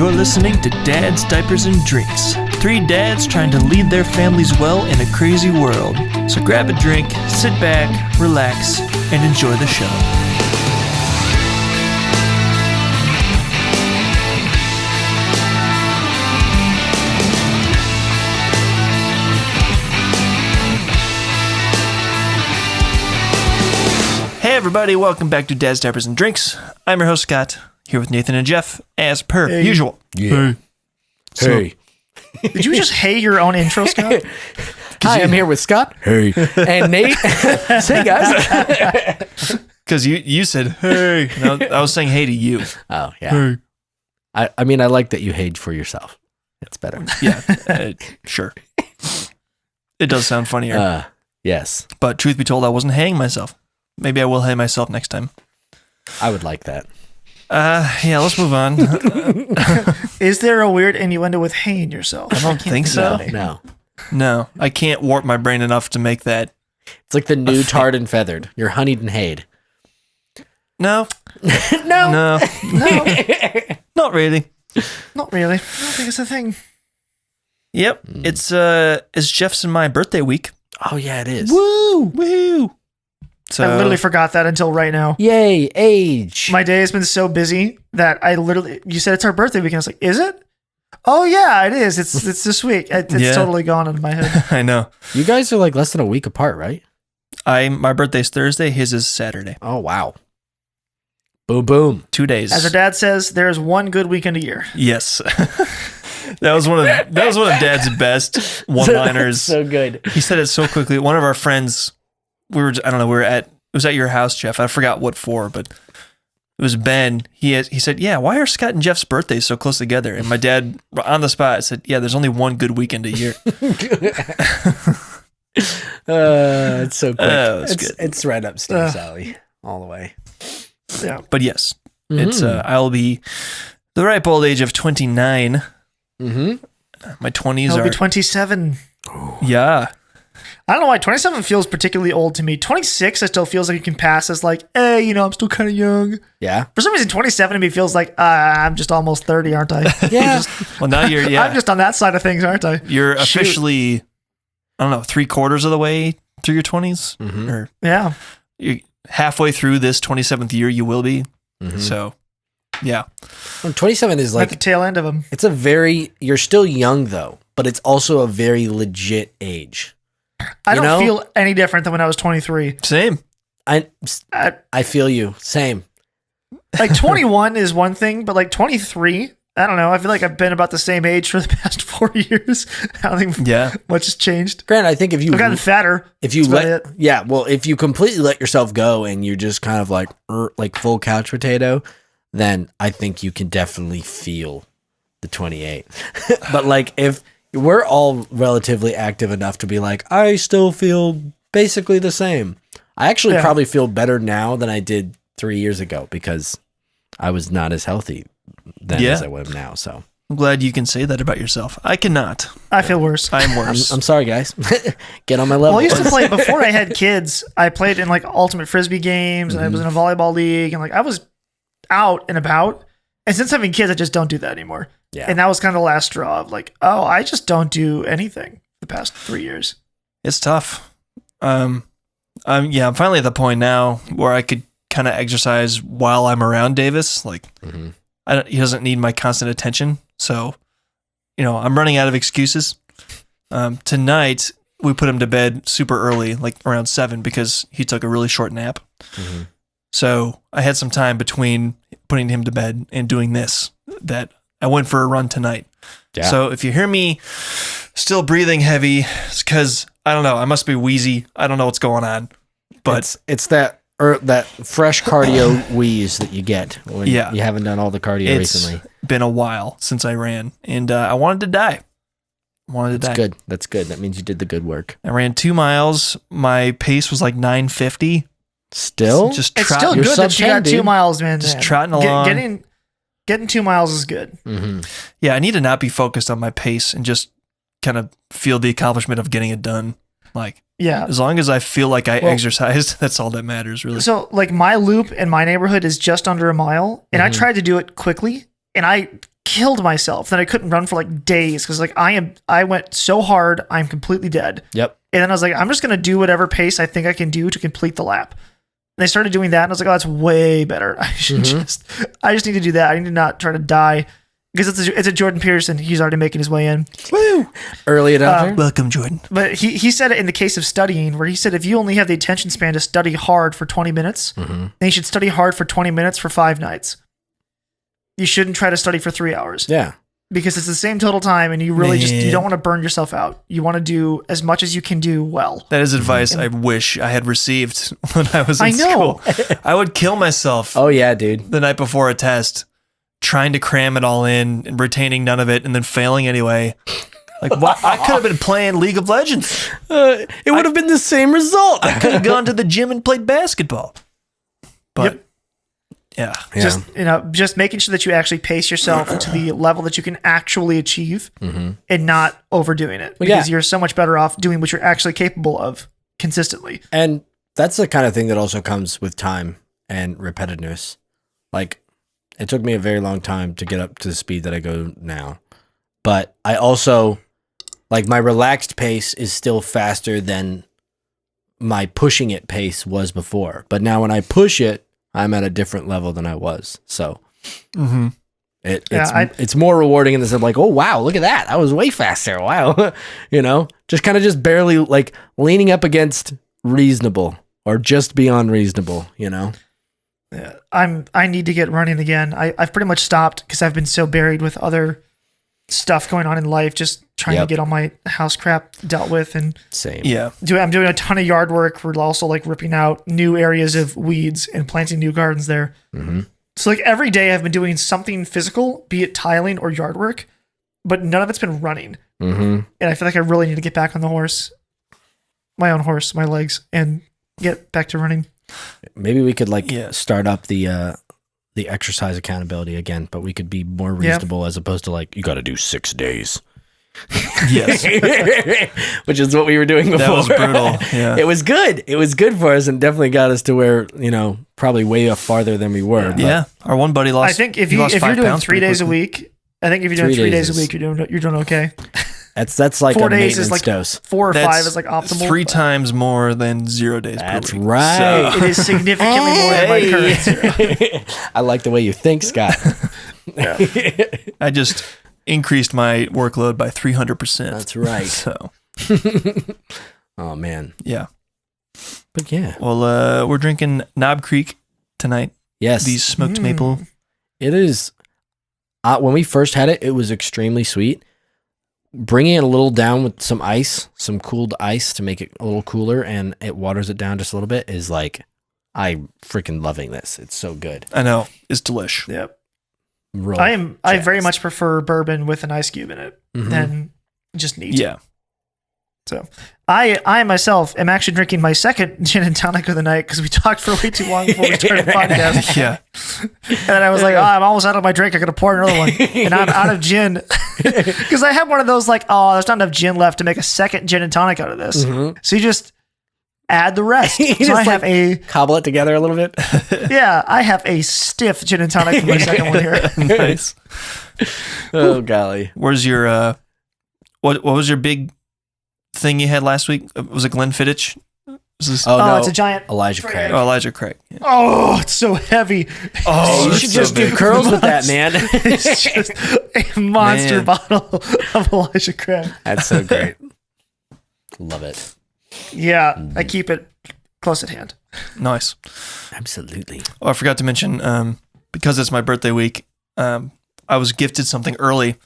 You're listening to Dads, Diapers, and Drinks. 3 dads trying to lead their families well in a crazy world. So grab a drink, sit back, relax, and enjoy the show. Hey everybody, welcome back to Dads, Diapers, and Drinks. I'm your host, Scott, here with Nathan and Jeff, as per usual. Yeah. Hey. Did you just hey your own intro, Scott? Hi, I'm here with Scott. Hey. And Nate. Say, guys. Because you said, hey. No, I was saying hey to you. Oh, yeah. Hey. I mean, I like that you hate for yourself. It's better. Yeah, sure. It does sound funnier. Yes. But truth be told, I wasn't haying myself. Maybe I will hay myself next time. I would like that. Yeah, let's move on. Is there a weird innuendo with haying yourself? I don't think so. No. I can't warp my brain enough to make that. It's like the new tarred and feathered. You're honeyed and hayed. No. No. No. Not really. Not really. I don't think it's a thing. Yep. It's Jeff's and my birthday week. Oh, yeah, it is. Woo! So, I literally forgot that until right now. Yay, age. My day has been so busy that you said it's our birthday week, and I was like, is it? Oh, yeah, it is. It's this week. It's totally gone in my head. I know. You guys are like less than a week apart, right? My birthday's Thursday. His is Saturday. Oh, wow. Boom, boom. 2 days. As our dad says, there's one good weekend a year. Yes. That was one of Dad's best one-liners. So good. He said it so quickly. One of our friends, it was at your house, Jeff. I forgot what for, but it was Ben. He said, yeah, why are Scott and Jeff's birthdays so close together? And my dad, on the spot, said, yeah, there's only one good weekend a year. It's so quick. Good. It's right up Steve's alley all the way. Yeah. But yes, it's I'll be the ripe old age of 29. Mm-hmm. My 20s I'll are... be 27. Yeah. I don't know why 27 feels particularly old to me. 26, it still feels like you can pass as like, hey, I'm still kind of young. Yeah. For some reason, 27 to me feels like, I'm just almost 30, aren't I? Yeah. Well, now you're, I'm just on that side of things, aren't I? You're officially, I don't know, 3/4 of the way through your 20s. Mm-hmm. Or Yeah. you're halfway through this 27th year, you will be. Mm-hmm. So, yeah. 27 is Like like, the tail end of them. it's you're still young though, but it's also a very legit age. I don't feel any different than when I was 23. Same. I feel you. Same. Like 21 is one thing, but like 23, I don't know. I feel like I've been about the same age for the past 4 years. I don't think much has changed. Grant, I think if you I've gotten fatter. if you if you completely let yourself go and you're just kind of like full couch potato, then I think you can definitely feel the 28. But like if we're all relatively active enough to be like, I still feel basically the same. I actually probably feel better now than I did 3 years ago because I was not as healthy then as I am now. So I'm glad you can say that about yourself. I cannot. I feel worse. I'm worse. I'm sorry, guys. Get on my level. Well, I used to play before I had kids. I played in like ultimate frisbee games, and I was in a volleyball league, and like I was out and about. And since having kids, I just don't do that anymore. Yeah. And that was kind of the last straw of like, oh, I just don't do anything the past 3 years. It's tough. I'm finally at the point now where I could kind of exercise while I'm around Davis. Like, he doesn't need my constant attention. So, I'm running out of excuses. Tonight, we put him to bed super early, like around 7, because he took a really short nap. Mm-hmm. So I had some time between putting him to bed and doing this that I went for a run tonight. Yeah. So if you hear me still breathing heavy, it's because, I don't know, I must be wheezy. I don't know what's going on. But it's that fresh cardio wheeze that you get when you haven't done all the cardio recently. It's been a while since I ran, and I wanted to die. Good. That's good. That means you did the good work. I ran 2 miles. My pace was like 9:50. Still? It's still good that you got 2 miles, man. Just trotting along. Getting 2 miles is good. Mm-hmm. Yeah, I need to not be focused on my pace and just kind of feel the accomplishment of getting it done. Like, as long as I feel like I exercised, that's all that matters, really. So, like, my loop in my neighborhood is just under a mile, and I tried to do it quickly, and I killed myself. Then I couldn't run for like days because like I went so hard, I'm completely dead. Yep. And then I was like, I'm just gonna do whatever pace I think I can do to complete the lap. And I started doing that, and I was like, oh, that's way better. I just need to do that. I need to not try to die because it's a Jordan Peterson. He's already making his way in. Woo! Early adopter. Welcome, Jordan. But he said it in the case of studying, where he said if you only have the attention span to study hard for 20 minutes, then you should study hard for 20 minutes for 5 nights. You shouldn't try to study for 3 hours. Yeah. Because it's the same total time, and you really you don't want to burn yourself out. You want to do as much as you can do well. That is advice I wish I had received when I was in school. I would kill myself. Oh yeah, dude. The night before a test, trying to cram it all in and retaining none of it, and then failing anyway. Like, what? I could have been playing League of Legends. It would have been the same result. I could have gone to the gym and played basketball. But yeah. Just making sure that you actually pace yourself to the level that you can actually achieve and not overdoing it. Because you're so much better off doing what you're actually capable of consistently. And that's the kind of thing that also comes with time and repetitiveness. Like, it took me a very long time to get up to the speed that I go now. But I also, like, my relaxed pace is still faster than my pushing it pace was before. But now when I push it, I'm at a different level than I was. So it's more rewarding in the sense of like, oh, wow, look at that. I was way faster. Wow. Just barely like leaning up against reasonable or just beyond reasonable, Yeah. I need to get running again. I've pretty much stopped because I've been so buried with other stuff going on in life, just trying to get all my house crap dealt with. And same. Yeah. I'm doing a ton of yard work. We're also like ripping out new areas of weeds and planting new gardens there. So like every day I've been doing something physical, be it tiling or yard work, but none of it's been running. And I feel like I really need to get back on the horse, my own horse, my legs, and get back to running. Maybe we could start up the exercise accountability again, but we could be more reasonable as opposed to like, you got to do 6 days. Yes. Which is what we were doing before. That was brutal. Yeah. It was good. It was good for us and definitely got us to where, probably way farther than we were. Yeah. Our one buddy lost. I think if you're doing 3 days a week, you're doing okay. That's like 4 a days is maintenance like dose. 4 or 5 is like optimal. 3 times more than 0 days per week. That's right. So. It is significantly more than my current 0. I like the way you think, Scott. I just increased my workload by 300%. That's right. So. Oh man. Yeah. But yeah. Well, we're drinking Knob Creek tonight. Yes. These smoked maple. It is. When we first had it, it was extremely sweet. Bringing it a little down with some ice, some cooled ice to make it a little cooler, and it waters it down just a little bit is like, I'm freaking loving this. It's so good. I know. It's delish. Yep. I very much prefer bourbon with an ice cube in it than just neat. Yeah. So I myself am actually drinking my second gin and tonic of the night because we talked for way too long before we started the podcast. Yeah. And then I was like, I'm almost out of my drink. I got to pour another one. And I'm out of gin. Because I have one of those like, there's not enough gin left to make a second gin and tonic out of this. So you just add the rest. So I have cobble it together a little bit. I have a stiff gin and tonic for my second one here. Nice. Oh golly. Where's your what was your big thing you had last week? Was it Glenfiddich? No, it's a giant Elijah Craig. Oh, Elijah Craig. Yeah. Oh, it's so heavy. Oh, you should just do curls with that, man. It's just a monster bottle of Elijah Craig. That's so great. Love it. Yeah, I keep it close at hand. Nice. Absolutely. Oh, I forgot to mention, because it's my birthday week, I was gifted something early.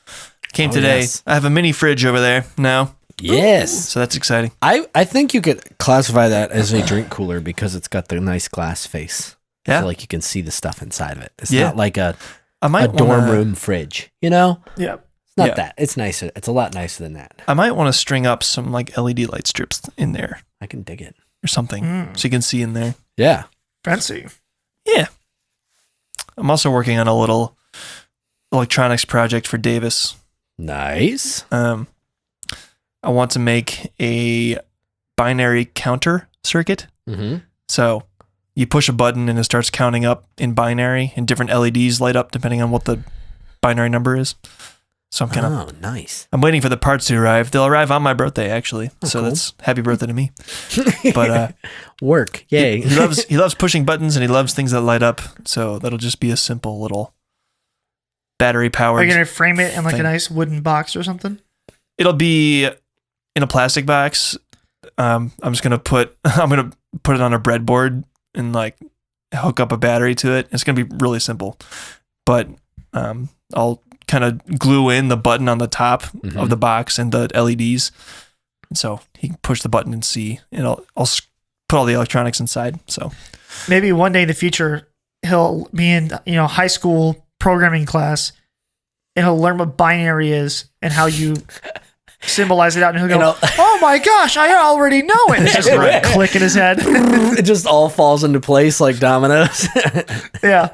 Came today. Yes. I have a mini fridge over there now. Yes. So that's exciting. I think you could classify that as a drink cooler because it's got the nice glass face. Yeah. So like you can see the stuff inside of it. It's not like a dorm room fridge, Yeah. It's not that. It's nicer. It's a lot nicer than that. I might want to string up some like LED light strips in there I can dig it. or something so you can see in there. Yeah. Fancy. Yeah. I'm also working on a little electronics project for Davis. Nice. I want to make a binary counter circuit. So you push a button and it starts counting up in binary, and different LEDs light up depending on what the binary number is. So I'm kind of nice. I'm waiting for the parts to arrive. They'll arrive on my birthday, actually. So cool. that's happy birthday to me. But work, yay! He loves pushing buttons and he loves things that light up. So that'll just be a simple little battery powered. Are you gonna frame it in like thing. a nice wooden box or something? It'll be in a plastic box. I'm gonna put it on a breadboard and like hook up a battery to it. It's gonna be really simple, but I'll kind of glue in the button on the top of the box and the LEDs, and so he can push the button and see. And I'll put all the electronics inside. So maybe one day in the future he'll be in high school programming class, and he'll learn what binary is and how you symbolize it out, and he'll go, "Oh my gosh, I already know it!" It's just like click in his head. It just all falls into place like dominoes. Yeah,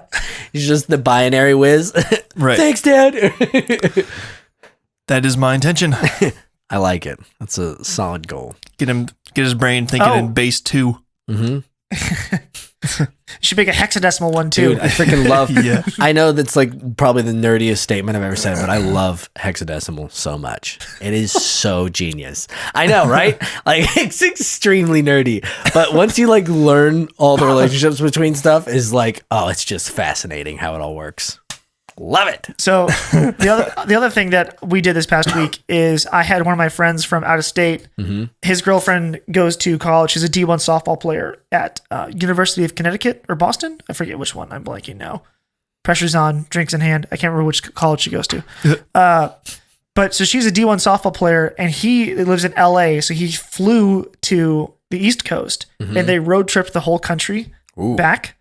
he's just the binary whiz. Right. Thanks, Dad. That is my intention. I like it. That's a solid goal. Get his brain thinking in base 2. Mm-hmm. You should make a hexadecimal one too. Dude, I freaking love. Yeah. I know that's like probably the nerdiest statement I've ever said, but I love hexadecimal so much. It is so genius. I know, right? Like it's extremely nerdy, but once you like learn all the relationships between stuff, is like, oh, it's just fascinating how it all works. Love it. So the other thing that we did this past week is I had one of my friends from out of state. Mm-hmm. His girlfriend goes to college. She's a D1 softball player at University of Connecticut or Boston. I forget which one. I'm blanking now. Pressure's on, drinks in hand. I can't remember which college she goes to. But so she's a D1 softball player, and he lives in LA. So he flew to the East Coast, and they road tripped the whole country back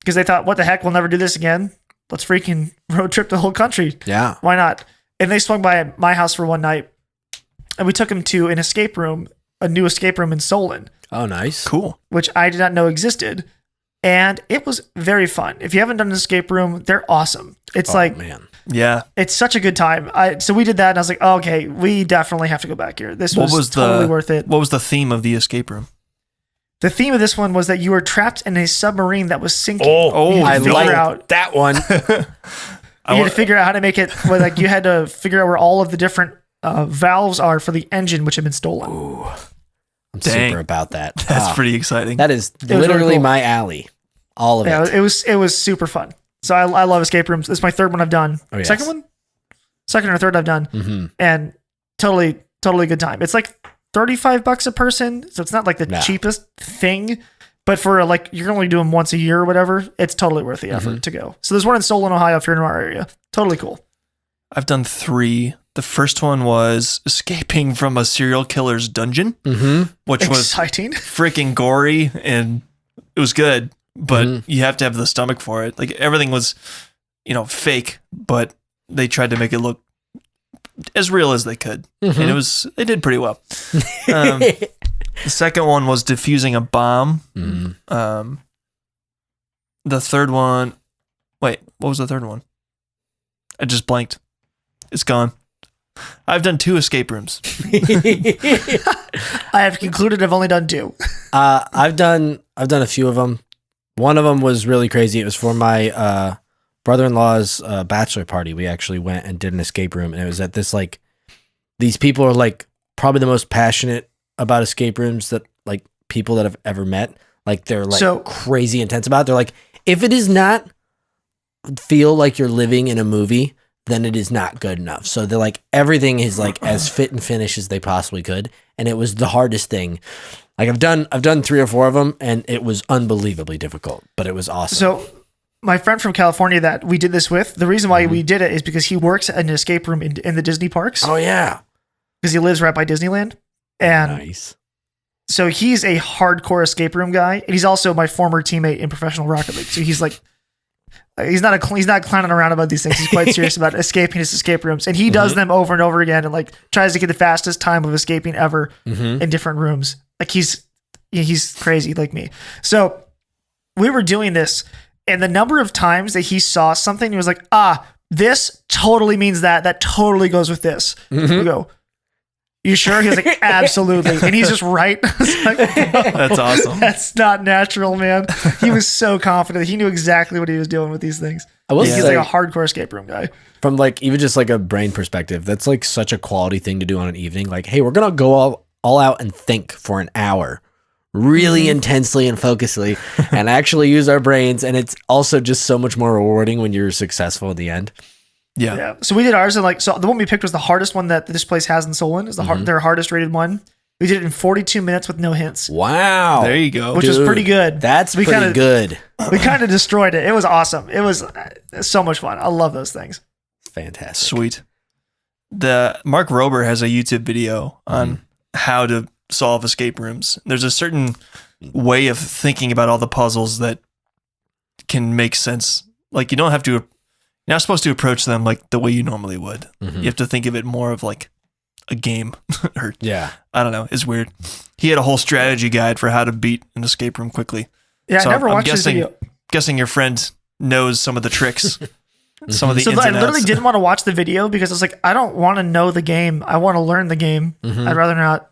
because they thought, what the heck, we'll never do this again. Let's freaking road trip the whole country. Yeah. Why not? And they swung by my house for one night, and we took him to an escape room, a new escape room in Solon. Oh, nice. Cool. Which I did not know existed. And it was very fun. If you haven't done an escape room, they're awesome. It's man. Yeah. It's such a good time. So we did that, and I was like, oh, okay, we definitely have to go back here. This was totally worth it. What was the theme of the escape room? The theme of this one was that you were trapped in a submarine that was sinking. I like that one. You had to figure out how to make it. Like you had to figure out where all of the different valves are for the engine, which had been stolen. Ooh, I'm super about that. That's pretty exciting. That is literally my alley. All of it. It was super fun. So I love escape rooms. It's my third one I've done. Oh, yes. Second or third I've done, and totally good time. It's like $35 a person, so it's not like the cheapest thing, but for like you're only doing once a year or whatever, it's totally worth the effort to go. So there's one in Solon, Ohio, if you're in our area. Totally cool. I've done 3. The first one was escaping from a serial killer's dungeon, which was exciting, freaking gory, and it was good, but you have to have the stomach for it. Like everything was, fake, but they tried to make it look as real as they could, and they did pretty well. The second one was defusing a bomb. The third one, what was the third one? I just blanked. It's gone. I've done 2 escape rooms. I have concluded I've only done 2. I've done a few of them. One of them was really crazy. It was for my brother-in-law's bachelor party. We actually went and did an escape room, and it was at this like, these people are like probably the most passionate about escape rooms that like people that I've ever met. Like they're like so crazy intense about it. They're like, if it does not feel like you're living in a movie, then it is not good enough. So they're like, everything is like as fit and finish as they possibly could. And it was the hardest thing. Like I've done 3 or 4 of them, and it was unbelievably difficult, but it was awesome. So my friend from California that we did this with, the reason why we did it is because he works at an escape room in the Disney parks. Oh yeah. Because he lives right by Disneyland. And nice. So he's a hardcore escape room guy, and he's also my former teammate in professional Rocket League. So he's like, he's not clowning around about these things. He's quite serious about escaping his escape rooms, and he does them over and over again, and like tries to get the fastest time of escaping ever in different rooms. Like he's crazy like me. So we were doing this, and the number of times that he saw something, he was like, this totally means that. That totally goes with this. We go, you sure? He was like, absolutely. And he's just right. I was like, that's awesome. That's not natural, man. He was so confident. He knew exactly what he was doing with these things. I will He's say, like a hardcore escape room guy. from like even just like a brain perspective, that's like such a quality thing to do on an evening. Like, hey, we're gonna go all out and think for an hour, really intensely and focusedly, and actually use our brains. And it's also just so much more rewarding when you're successful at the end. Yeah. So we did ours, and like, so the one we picked was the hardest one that this place has in Solon. Is their hardest rated one. We did it in 42 minutes with no hints. Wow, There you go. Which is pretty good. That's We pretty kinda- good. We kind of destroyed it. It was awesome. It was so much fun. I love those things. Fantastic. Sweet. The Mark Rober has a YouTube video on how to solve escape rooms. There's a certain way of thinking about all the puzzles that can make sense. Like, you're not supposed to approach them like the way you normally would. You have to think of it more of like a game. Or Yeah. I don't know. It's weird. He had a whole strategy guide for how to beat an escape room quickly. Yeah, So I never I'm watched this video. guessing your friend knows some of the tricks, some of the So ins I and literally outs. didn't want to watch the video because I was like, I don't want to know the game. I want to learn the game. I'd rather not,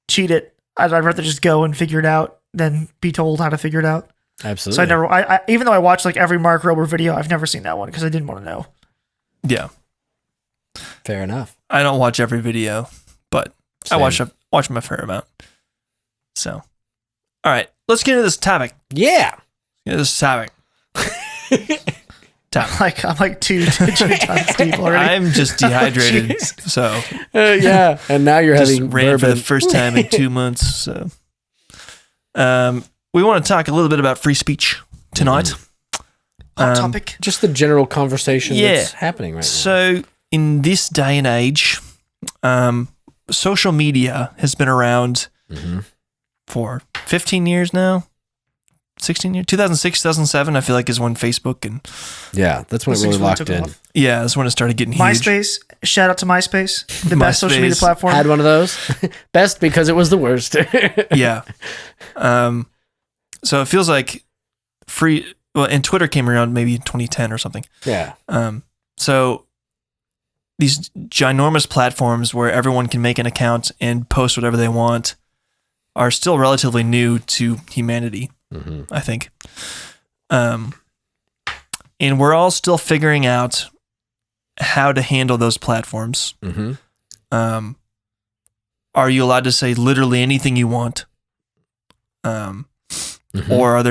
cheat it. I'd rather just go and figure it out than be told how to figure it out. Absolutely. So I never, even though I watched like every Mark Rober video, I've never seen that one because I didn't want to know. Yeah. Fair enough. I don't watch every video, but Same. I watch them a fair amount. So, all right, let's get into this topic. Yeah. I'm like two times deep already. I'm just dehydrated, Jeez. so Yeah. And now you're just having ran for the bourbon. first time in 2 months. So, we want to talk a little bit about free speech tonight. Hot topic. Just the general conversation Yeah. that's happening right now. So, in this day and age, social media has been around for 15 years now. 16 years, 2006, 2007, I feel like is when Facebook and Yeah, that's when it really locked took in. off. yeah, that's when it started getting huge. MySpace. Shout out to MySpace, the best social media MySpace. platform. Had one of those. Best because it was the worst. Yeah. So it feels like and Twitter came around maybe in 2010 or something. Yeah. So these ginormous platforms where everyone can make an account and post whatever they want are still relatively new to humanity, I think. And we're all still figuring out how to handle those platforms. Are you allowed to say literally anything you want? Or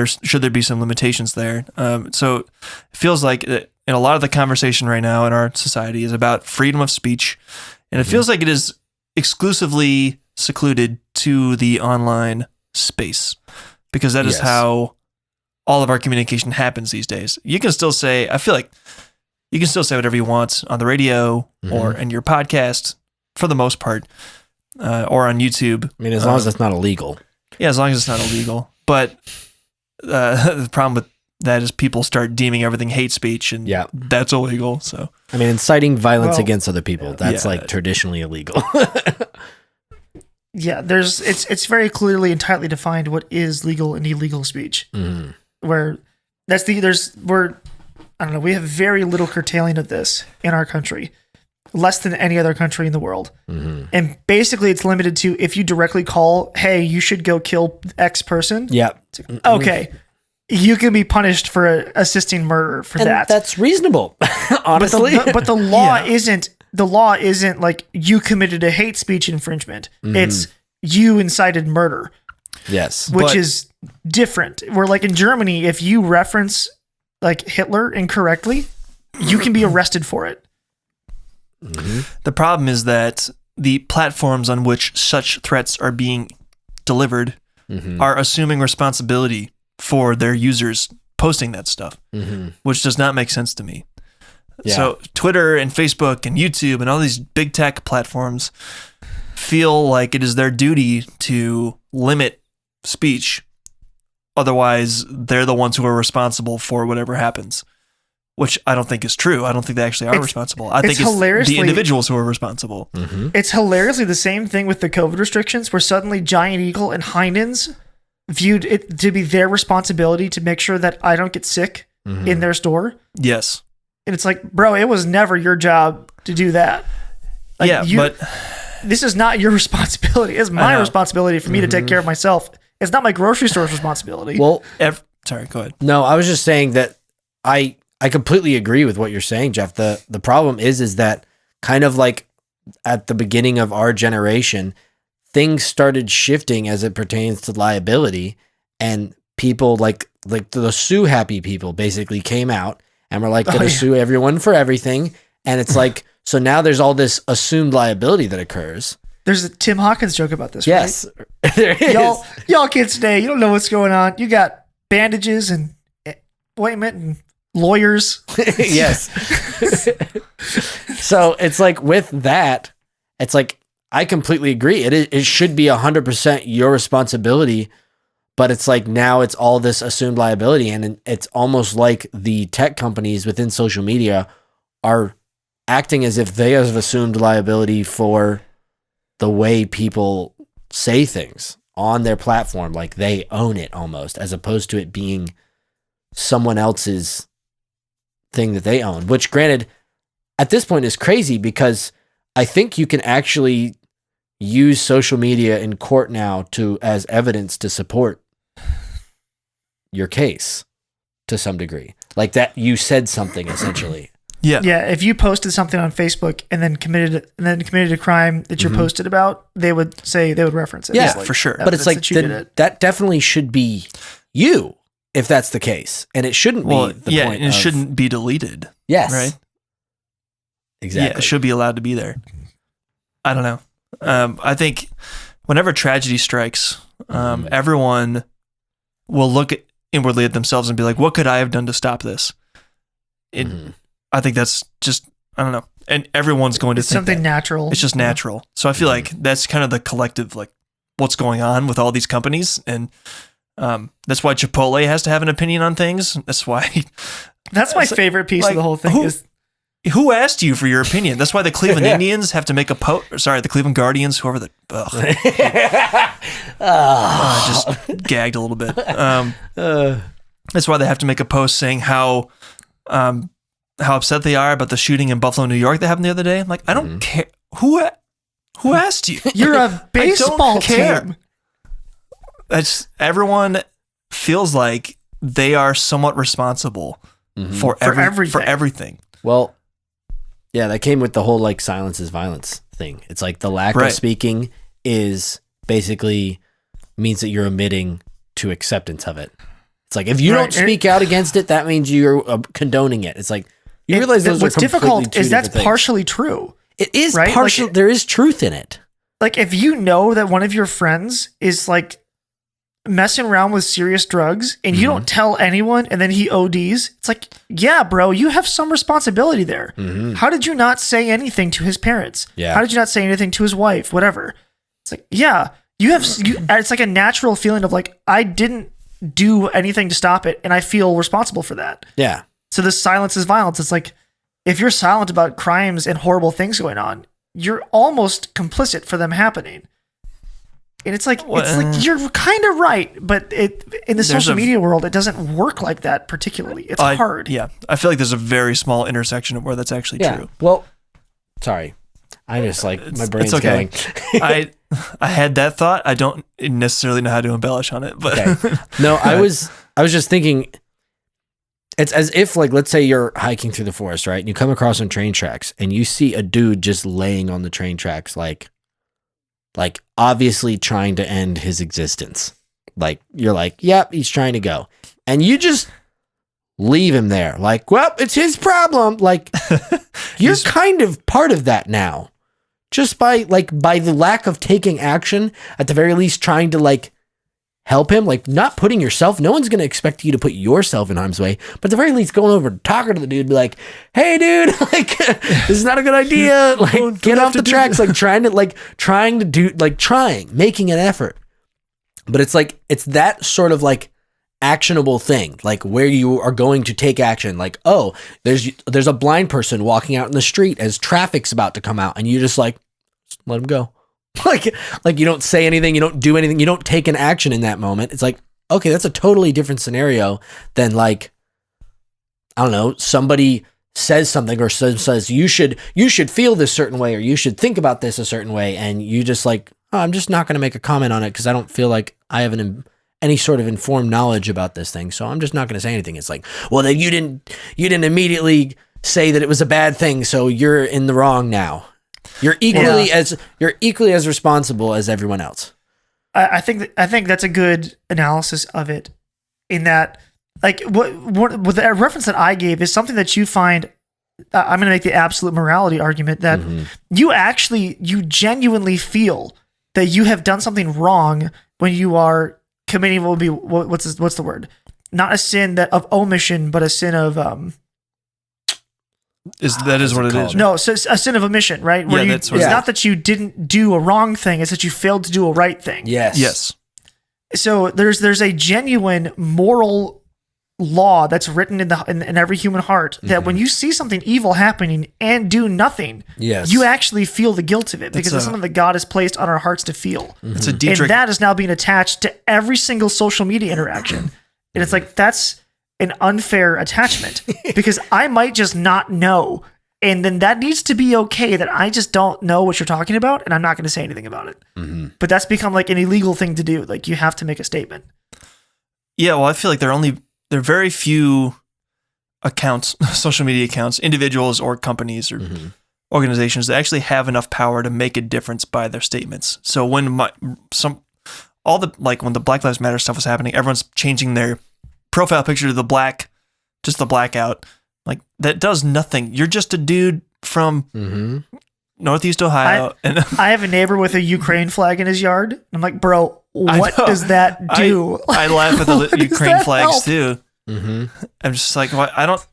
should there be some limitations there? So it feels like in a lot of the conversation right now in our society is about freedom of speech. And it feels like it is exclusively secluded to the online space because that is Yes. how all of our communication happens these days. You can still say, I feel like you can still say whatever you want on the radio or in your podcast for the most part, or on YouTube. I mean, as long as it's not illegal. Yeah, as long as it's not illegal. But the problem with that is people start deeming everything hate speech, and that's illegal. So I mean, inciting violence Well, against other people, that's Yeah. like traditionally illegal. Yeah, it's very clearly and tightly defined what is legal and illegal speech. Where I don't know, we have very little curtailing of this in our country, less than any other country in the world. And basically it's limited to if you directly call, hey, you should go kill X person. Yeah. Okay. You can be punished for assisting murder for And that. that's reasonable, honestly. But the law isn't like you committed a hate speech infringement. It's you incited murder, Yes. which But- is different. Where like in Germany, if you reference like Hitler incorrectly, you can be arrested for it. the problem is that the platforms on which such threats are being delivered are assuming responsibility for their users posting that stuff, which does not make sense to me. Yeah. So Twitter and Facebook and YouTube and all these big tech platforms feel like it is their duty to limit speech. Otherwise, they're the ones who are responsible for whatever happens, which I don't think is true. I don't think they actually are responsible. I think it's hilariously- the individuals who are responsible. It's hilariously the same thing with the COVID restrictions, where suddenly Giant Eagle and Heinen's viewed it to be their responsibility to make sure that I don't get sick in their store. Yes. And it's like, bro, it was never your job to do that. Like, But this is not your responsibility. It's my know. responsibility for me to take care of myself. It's not my grocery store's responsibility. Well, sorry, go ahead. no, I was just saying that I completely agree with what you're saying, Jeff. The problem is that kind of like at the beginning of our generation, things started shifting as it pertains to liability, and people like the sue happy people basically came out and were like, gonna sue everyone for everything. And it's like, so now there's all this assumed liability that occurs. There's a Tim Hawkins joke about this, yes, right? there is. Y'all kids today, you don't know what's going on. You got bandages and ointment and lawyers. Yes. So it's like with that, it's like, I completely agree. It should be 100% your responsibility, but it's like now it's all this assumed liability, and it's almost like the tech companies within social media are acting as if they have assumed liability for the way people say things on their platform, like they own it almost, as opposed to it being someone else's thing that they own, which granted at this point is crazy, because I think you can actually use social media in court now as evidence to support your case to some degree, like that you said something essentially. Yeah. If you posted something on Facebook and then committed a crime that you're posted about, they would reference it. Yeah, like, for sure. But it's like that definitely should be you if that's the case, and it shouldn't be. The point and it shouldn't be deleted. Yes, right. Exactly. Yeah, it should be allowed to be there. I don't know. I think whenever tragedy strikes, everyone will look inwardly at themselves and be like, "What could I have done to stop this?" I think that's just, I don't know. And everyone's going to think something natural. It's just natural. So I feel like that's kind of the collective, like what's going on with all these companies. And that's why Chipotle has to have an opinion on things. That's why. That's my favorite piece of the whole thing. Who asked you for your opinion? That's why the Cleveland Indians have to make a the Cleveland Guardians, whoever the, just gagged a little bit. That's why they have to make a post saying how upset they are about the shooting in Buffalo, New York that happened the other day. I'm like, I don't care. Who asked you? You're a baseball team. Everyone feels like they are somewhat responsible for everything. Well, yeah, that came with the whole like silence is violence thing. It's like the lack of speaking is basically means that you're admitting to acceptance of it. It's like if you don't speak out against it, that means you're condoning it. It's like you realize those what's are completely difficult is that's things. Partially true. It is right? partial. Like, there is truth in it. Like if you know that one of your friends is like messing around with serious drugs and you don't tell anyone and then he ODs, it's like, yeah, bro, you have some responsibility there. How did you not say anything to his parents? How did you not say anything to his wife? Whatever. It's like, yeah, it's like a natural feeling of like, I didn't do anything to stop it and I feel responsible for that. Yeah. So this silence is violence. It's like, if you're silent about crimes and horrible things going on, you're almost complicit for them happening. And it's like you're kind of right, but in the social media world, it doesn't work like that particularly. It's hard. Yeah, I feel like there's a very small intersection of where that's actually true. Well, sorry, I just like my brain's going. I had that thought. I don't necessarily know how to embellish on it, but no, I was just thinking. It's as if, like, let's say you're hiking through the forest, right? And you come across some train tracks, and you see a dude just laying on the train tracks, like obviously trying to end his existence. Like, you're like, yep, he's trying to go. And you just leave him there. Like, well, it's his problem. Like, you're kind of part of that now. Just by the lack of taking action, at the very least trying to, like, help him, like not putting yourself, no one's going to expect you to put yourself in harm's way, but at the very least going over and talking to the dude, be like, hey dude, like this is not a good idea, like get off the tracks, like making an effort. But it's like, it's that sort of like actionable thing, like where you are going to take action, like, oh, there's a blind person walking out in the street as traffic's about to come out, and you just like, let him go. Like you don't say anything, you don't do anything, you don't take an action in that moment. It's like, okay, that's a totally different scenario than like, I don't know, somebody says something or says you should feel this certain way or you should think about this a certain way, and you just like, oh, I'm just not going to make a comment on it because I don't feel like I have any sort of informed knowledge about this thing, so I'm just not going to say anything. It's like, well, then you didn't immediately say that it was a bad thing, so you're in the wrong now. You're equally as responsible as everyone else. I think that's a good analysis of it. In that, like, what the reference that I gave is something that you find. I'm going to make the absolute morality argument that you genuinely feel that you have done something wrong when you are committing what would be what's the word? Not a sin of omission, but a sin of That is what it is. No, so it's a sin of omission, right? Where that's what it's not that you didn't do a wrong thing; it's that you failed to do a right thing. Yes. So there's a genuine moral law that's written in every human heart that when you see something evil happening and do nothing, you actually feel the guilt of it because it's something that God has placed on our hearts to feel. It's a and Dietrich. that is now being attached to every single social media interaction. And it's like, that's an unfair attachment because I might just not know. And then that needs to be okay that I just don't know what you're talking about and I'm not going to say anything about it. But that's become like an illegal thing to do. Like you have to make a statement. Yeah, well, I feel like there are very few accounts, social media accounts, individuals or companies or organizations that actually have enough power to make a difference by their statements. So when when the Black Lives Matter stuff was happening, everyone's changing their profile picture to the blackout. Like that does nothing. You're just a dude from Northeast Ohio. I have a neighbor with a Ukraine flag in his yard. I'm like, bro, what does that do? I laugh at the Ukraine flags help? too. I'm just like, well,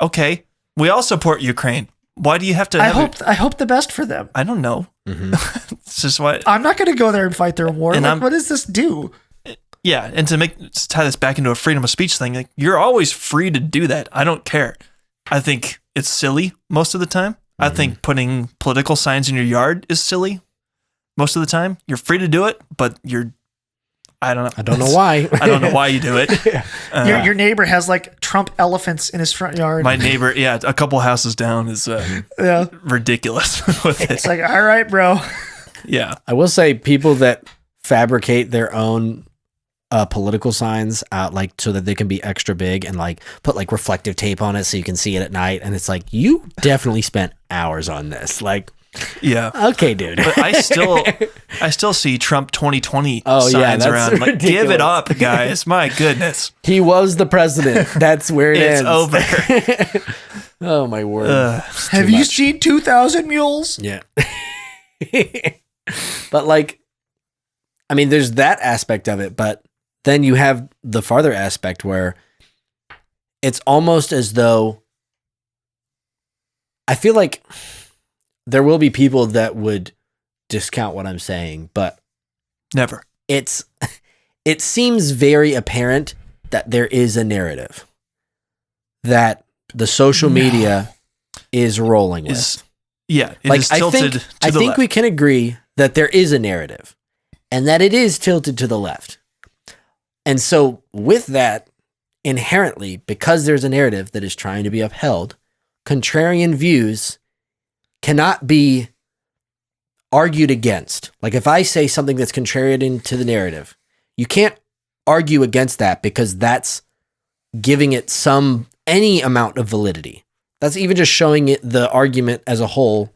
okay. We all support Ukraine. Why do you have to? I hope the best for them. I don't know. It's just why I'm not going to go there and fight their war. Like, what does this do? Yeah, and to tie this back into a freedom of speech thing, like you're always free to do that. I don't care. I think it's silly most of the time. I think putting political signs in your yard is silly most of the time. You're free to do it, but I don't know. I don't know why. I don't know why you do it. Your neighbor has like Trump elephants in his front yard. My neighbor, a couple houses down is ridiculous with it. It's like, all right, bro. Yeah. I will say people that fabricate their own political signs out like so that they can be extra big and like put like reflective tape on it so you can see it at night. And it's like, you definitely spent hours on this. Like, yeah. Okay, dude. But I still see Trump 2020 signs around. Like, ridiculous. give it up, guys. My goodness. He was the president. That's where it It's ends. over. Oh my word. Have you seen 2,000 Mules? Yeah. But like, I mean, there's that aspect of it, but then you have the farther aspect where it's almost as though I feel like there will be people that would discount what I'm saying, but Never. it seems very apparent that there is a narrative that the social media is rolling with. It is tilted to the I think left. we can agree that there is a narrative and that it is tilted to the left. And so with that, inherently, because there's a narrative that is trying to be upheld, contrarian views cannot be argued against. Like if I say something that's contrarian to the narrative, you can't argue against that because that's giving it any amount of validity. That's even just showing it the argument as a whole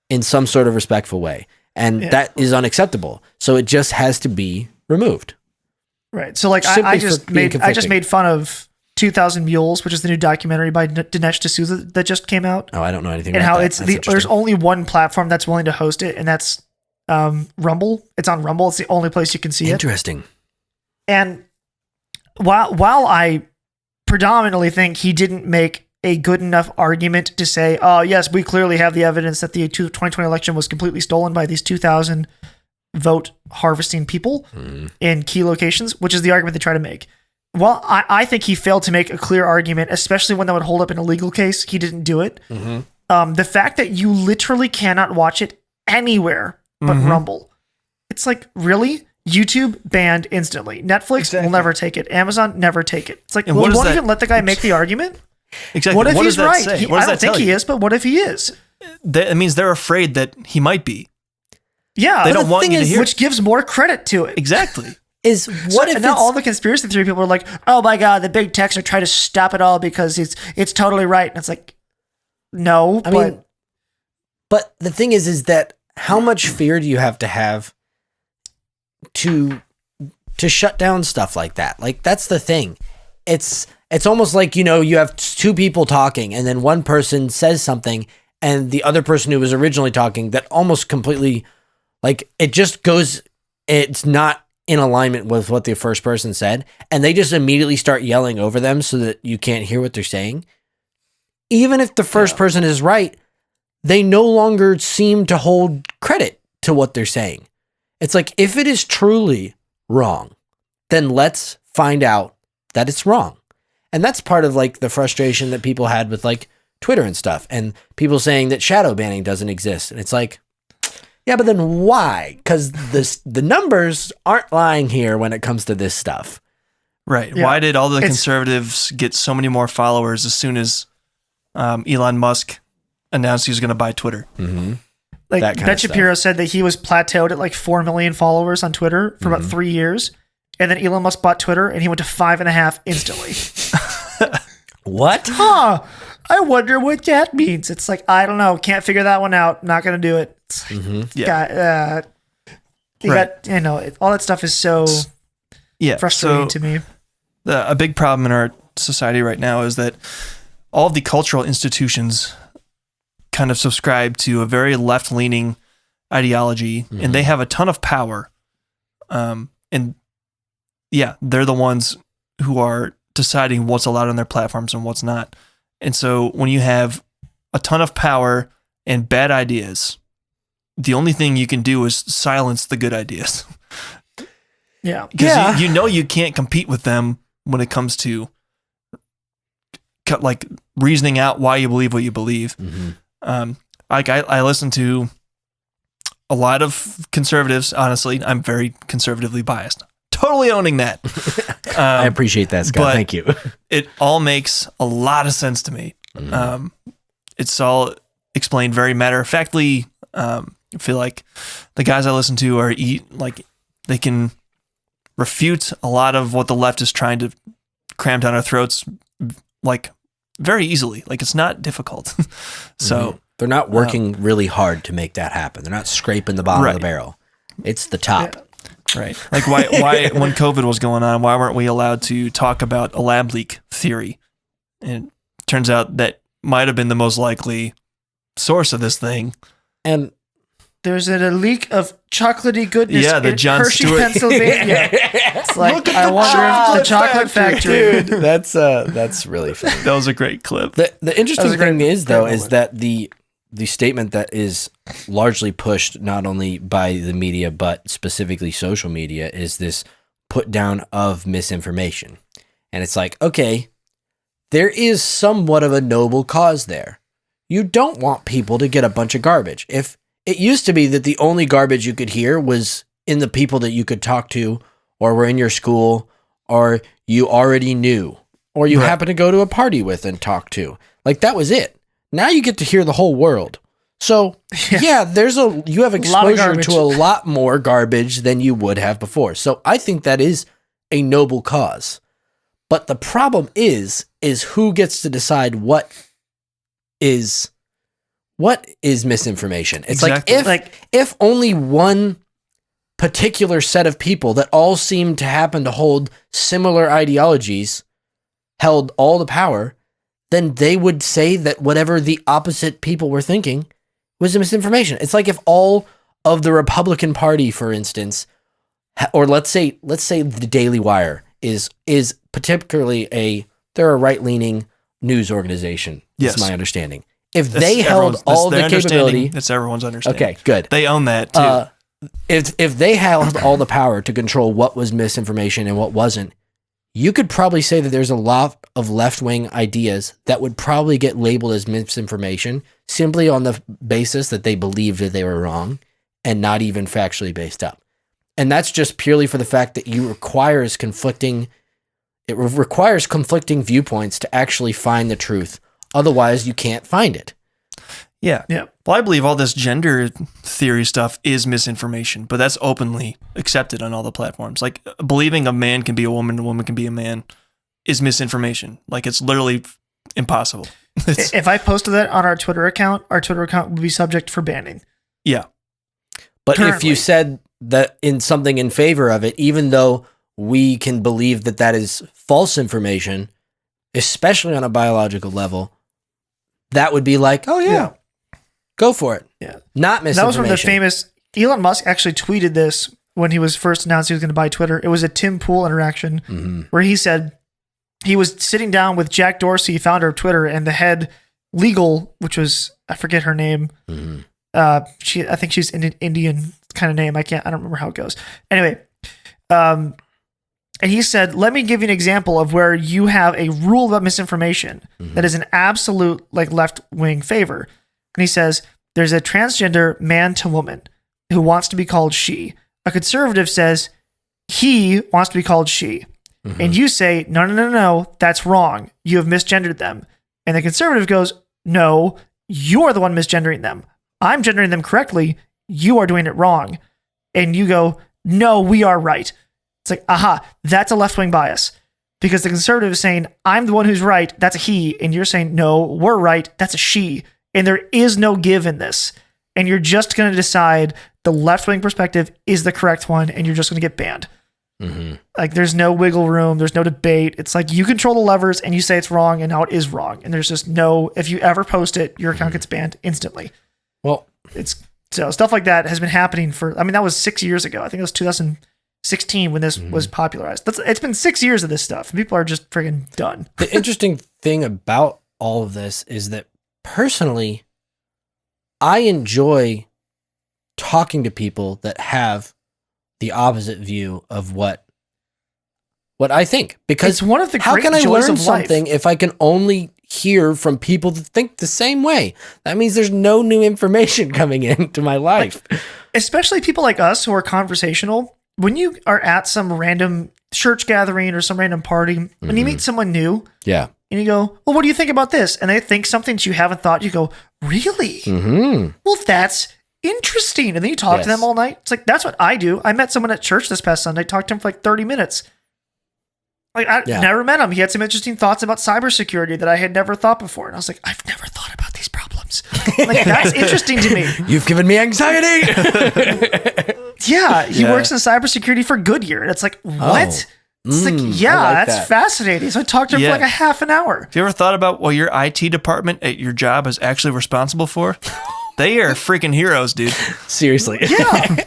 in some sort of respectful way. And that is unacceptable. So it just has to be removed. Right. So like I just made fun of 2,000 Mules, which is the new documentary by Dinesh D'Souza that just came out. Oh, I don't know anything and about how that. there's only one platform that's willing to host it, and that's Rumble. It's on Rumble. It's the only place you can see it. Interesting. And while I predominantly think he didn't make a good enough argument to say, oh, yes, we clearly have the evidence that the 2020 election was completely stolen by these 2,000 vote harvesting people in key locations, which is the argument they try to make. Well, I think he failed to make a clear argument, especially when that would hold up in a legal case. He didn't do it. The fact that you literally cannot watch it anywhere but Rumble. It's like, really? YouTube banned instantly. Netflix will never take it. Amazon never take it. It's like, well, won't even let the guy make the argument? Exactly. What if what he's does that right? say? I don't think he is, but what if he is? That means they're afraid that he might be. Yeah. They don't want you to hear. Which gives more credit to it. Exactly. is what if now all the conspiracy theory people are like, oh my God, the big techs are trying to stop it all because it's totally right. And it's like, no, I mean, but the thing is that how much fear do you have to shut down stuff like that? Like, that's the thing. It's almost like, you have two people talking and then one person says something and the other person who was originally talking that almost completely, like, it's not in alignment with what the first person said, and they just immediately start yelling over them so that you can't hear what they're saying. Even if the first person is right, they no longer seem to hold credit to what they're saying. It's like, if it is truly wrong, then let's find out that it's wrong. And that's part of like the frustration that people had with like Twitter and stuff, and people saying that shadow banning doesn't exist. And it's like, yeah, but then why? Because the numbers aren't lying here when it comes to this stuff. Right. Yeah. Why did all the conservatives get so many more followers as soon as Elon Musk announced he was going to buy Twitter? Mm-hmm. Like Ben Shapiro said that he was plateaued at like 4 million followers on Twitter for about 3 years. And then Elon Musk bought Twitter and he went to 5.5 instantly. What? Huh. I wonder what that means. It's like, I don't know. Can't figure that one out. Not going to do it. It's like, all that stuff is so frustrating to me. A big problem in our society right now is that all of the cultural institutions kind of subscribe to a very left-leaning ideology, and they have a ton of power. And they're the ones who are deciding what's allowed on their platforms and what's not. And so when you have a ton of power and bad ideas, the only thing you can do is silence the good ideas. Yeah. Because you can't compete with them when it comes to like reasoning out why you believe what you believe. I listen to a lot of conservatives. Honestly, I'm very conservatively biased. Totally owning that. I appreciate that, Scott. Thank you. It all makes a lot of sense to me. It's all explained very matter-of-factly. I feel like the guys I listen to they can refute a lot of what the left is trying to cram down our throats, like, very easily. Like, it's not difficult. So they're not working really hard to make that happen. They're not scraping the bottom of the barrel. It's the top. Yeah. Right. Like why when COVID was going on, why weren't we allowed to talk about a lab leak theory? And it turns out that might have been the most likely source of this thing. And there's a leak of chocolatey goodness the in John Hershey, Stewart. Pennsylvania. It's like, I wonder if the chocolate factory. Dude, that's really funny. That was a great clip. The interesting thing is that the statement that is largely pushed not only by the media but specifically social media is this put down of misinformation. And it's like, okay, there is somewhat of a noble cause there. You don't want people to get a bunch of garbage. If it used to be that the only garbage you could hear was in the people that you could talk to or were in your school or you already knew or you happened to go to a party with and talk to. Like, that was it. Now you get to hear the whole world. So, you have exposure to a lot more garbage than you would have before. So I think that is a noble cause. But the problem is who gets to decide what is misinformation. It's if only one particular set of people that all seem to happen to hold similar ideologies held all the power, then they would say that whatever the opposite people were thinking was misinformation. It's like if all of the Republican Party, for instance, or let's say the Daily Wire is particularly they're a right-leaning news organization. Yes, is my understanding. If they held all the capability, that's everyone's understanding. Okay, good. They own that too. If they held all the power to control what was misinformation and what wasn't, you could probably say that there's a lot of left-wing ideas that would probably get labeled as misinformation simply on the basis that they believed that they were wrong and not even factually based up. And that's just purely for the fact that it requires conflicting viewpoints to actually find the truth. Otherwise, you can't find it. Yeah. Yeah. Well, I believe all this gender theory stuff is misinformation, but that's openly accepted on all the platforms. Like believing a man can be a woman and a woman can be a man is misinformation. Like it's literally impossible. If I posted that on our Twitter account would be subject for banning. Yeah. But if Currently. you said that in something in favor of it, even though we can believe that that is false information, especially on a biological level, that would be like, oh yeah. Go for it. Yeah. Not misinformation. That was from the famous Elon Musk actually tweeted this when he was first announced he was going to buy Twitter. It was a Tim Pool interaction where he said he was sitting down with Jack Dorsey, founder of Twitter, and the head legal, which was, I forget her name. I think she's an Indian kind of name. I don't remember how it goes. Anyway, and he said, let me give you an example of where you have a rule about misinformation that is an absolute like left-wing favor. And he says, there's a transgender man to woman who wants to be called she. A conservative says he wants to be called she. And you say, no, that's wrong. You have misgendered them. And the conservative goes, no, you're the one misgendering them. I'm gendering them correctly. You are doing it wrong. And you go, no, we are right. It's like, aha, that's a left-wing bias. Because the conservative is saying, I'm the one who's right. That's a he. And you're saying, no, we're right. That's a she. And there is no give in this. And you're just going to decide the left-wing perspective is the correct one. And you're just going to get banned. Like there's no wiggle room. There's no debate. It's like you control the levers and you say it's wrong and now it is wrong. And there's just no, if you ever post it, your account gets banned instantly. Well, So stuff like that has been happening that was 6 years ago. I think it was 2016 when this was popularized. It's been 6 years of this stuff. And people are just friggin' done. the interesting thing about all of this is that personally, I enjoy talking to people that have the opposite view of what I think. Because it's one of the how great can I joys learn of life. something if I can only hear from people that think the same way? That means there's no new information coming into my life. Especially people like us who are conversational. When you are at some random church gathering or some random party, when you meet someone new, Yeah. and you go, well, what do you think about this? And they think something that you haven't thought. You go, really? Well, that's interesting. And then you talk to them all night. It's like, that's what I do. I met someone at church this past Sunday, talked to him for like 30 minutes. Like I never met him. He had some interesting thoughts about cybersecurity that I had never thought before. And I was like, I've never thought about these problems. Like, that's interesting to me. You've given me anxiety. Yeah. He works in cybersecurity for Goodyear. And it's like, what? It's like, that's fascinating. So I talked to him for like a half an hour. Have you ever thought about what your IT department at your job is actually responsible for? They are freaking heroes, dude. Seriously. Yeah.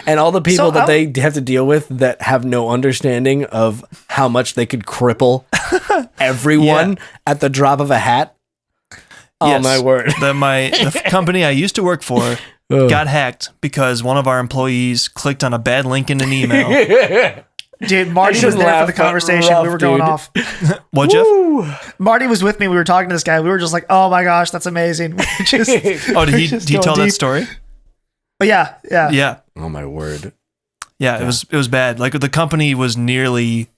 And all the people that they have to deal with that have no understanding of how much they could cripple everyone at the drop of a hat. Oh, my word. The company I used to work for got hacked because one of our employees clicked on a bad link in an email. Dude, Marty was there for the conversation. We were going off. What, Jeff? Marty was with me. We were talking to this guy. We were just like, oh my gosh, that's amazing. Did he tell that story? But yeah. Oh my word. Yeah, it was bad. Like the company was nearly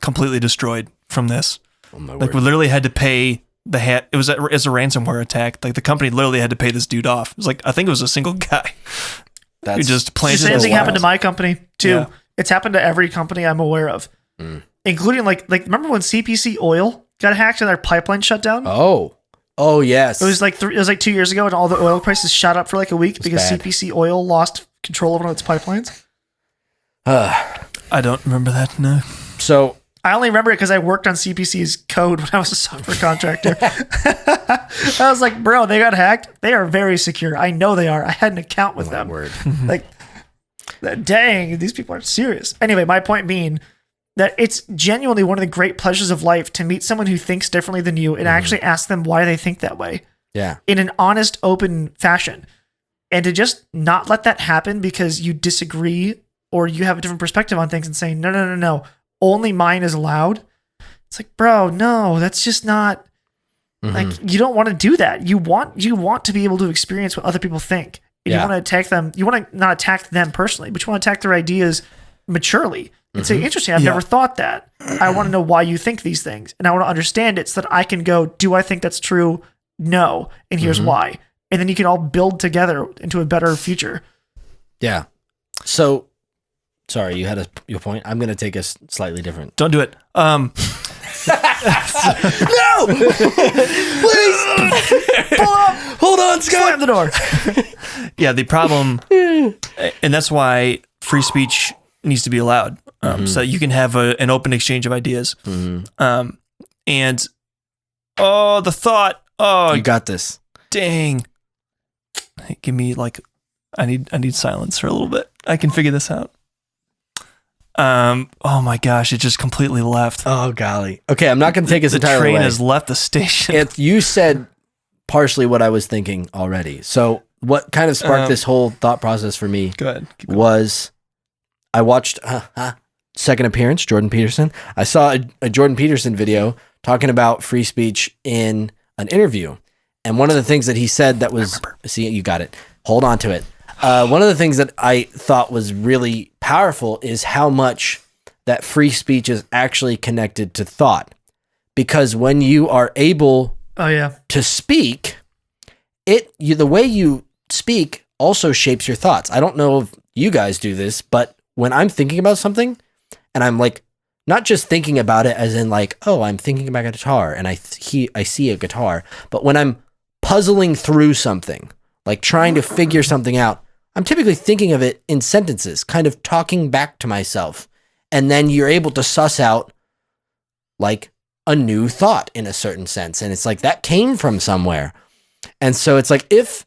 completely destroyed from this. Oh my Like word. we literally had to pay the hat. It's a ransomware attack. Like the company literally had to pay this dude off. It was like, I think it was a single guy who just The planted same a thing wire. happened to my company too. Yeah. It's happened to every company I'm aware of, including like remember when CPC Oil got hacked and their pipeline shut down? Oh yes. It was like 2 years ago, and all the oil prices shot up for like a week because bad. CPC Oil lost control of one of its pipelines. I don't remember that. No. So I only remember it because I worked on CPC's code when I was a software contractor. I was like, bro, they got hacked. They are very secure. I know they are. I had an account with them. word. Like, dang, these people are serious. Anyway, my point being that it's genuinely one of the great pleasures of life to meet someone who thinks differently than you and actually ask them why they think that way Yeah. in an honest, open fashion. And to just not let that happen because you disagree or you have a different perspective on things and saying, no, only mine is allowed. It's like, bro, no, that's just not like, you don't want to do that. You want to be able to experience what other people think. And you want to attack them. You want to not attack them personally, but you want to attack their ideas maturely and say, interesting, I've never thought that. I want to know why you think these things. And I want to understand it so that I can go, do I think that's true? No. And here's why. and then you can all build together into a better future. Yeah. So, sorry, you had your point. I'm going to take a slightly different. Don't do it. No! Please! Pull up! Hold on, Scott! Slam the door. Yeah, the problem, and that's why free speech needs to be allowed, so you can have an open exchange of ideas. And the thought. Oh, you got this. Dang! Hey, give me I need silence for a little bit. I can figure this out. Oh my gosh! It just completely left. Oh golly. Okay, I'm not going to take this entirely away. The train has left the station. You said partially what I was thinking already. So what kind of sparked this whole thought process for me Go ahead. was I watched Second Appearance, Jordan Peterson. I saw a Jordan Peterson video talking about free speech in an interview. And one of the things that he said that was, see, you got it. Hold on to it. One of the things that I thought was really powerful is how much that free speech is actually connected to thought. Because when you are able to speak, the way you speak also shapes your thoughts. I don't know if you guys do this, but when I'm thinking about something and I'm like, not just thinking about it as in like, oh, I'm thinking about a guitar and I see a guitar, but when I'm puzzling through something, like trying to figure something out, I'm typically thinking of it in sentences, kind of talking back to myself. And then you're able to suss out like a new thought in a certain sense. And it's like that came from somewhere. And so it's like, if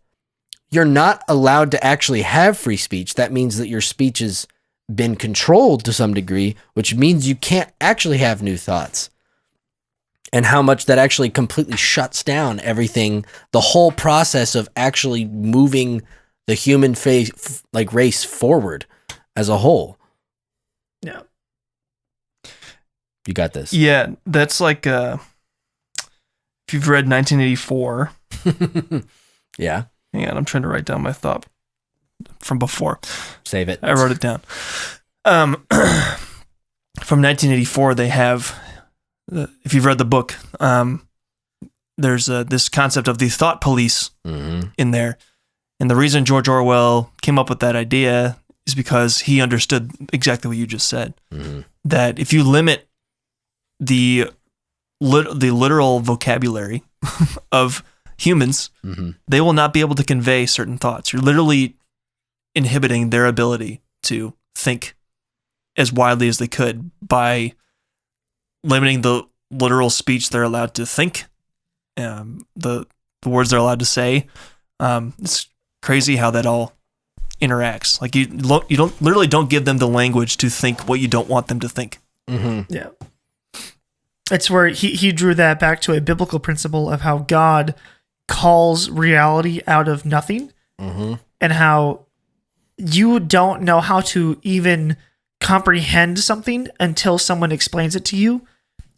you're not allowed to actually have free speech, that means that your speech has been controlled to some degree, which means you can't actually have new thoughts. And how much that actually completely shuts down everything, the whole process of actually moving the human race forward as a whole. Yeah. You got this. Yeah, that's like if you've read 1984. Yeah. Hang on, I'm trying to write down my thought from before. Save it. I wrote it down. From 1984, they have, if you've read the book, there's this concept of the thought police in there. And the reason George Orwell came up with that idea is because he understood exactly what you just said. That if you limit the literal vocabulary of humans, they will not be able to convey certain thoughts. You're literally inhibiting their ability to think as widely as they could by limiting the literal speech they're allowed to think, the words they're allowed to say. It's crazy how that all interacts. Like you don't give them the language to think what you don't want them to think. Yeah. It's where he drew that back to a biblical principle of how God calls reality out of nothing, and how you don't know how to even comprehend something until someone explains it to you.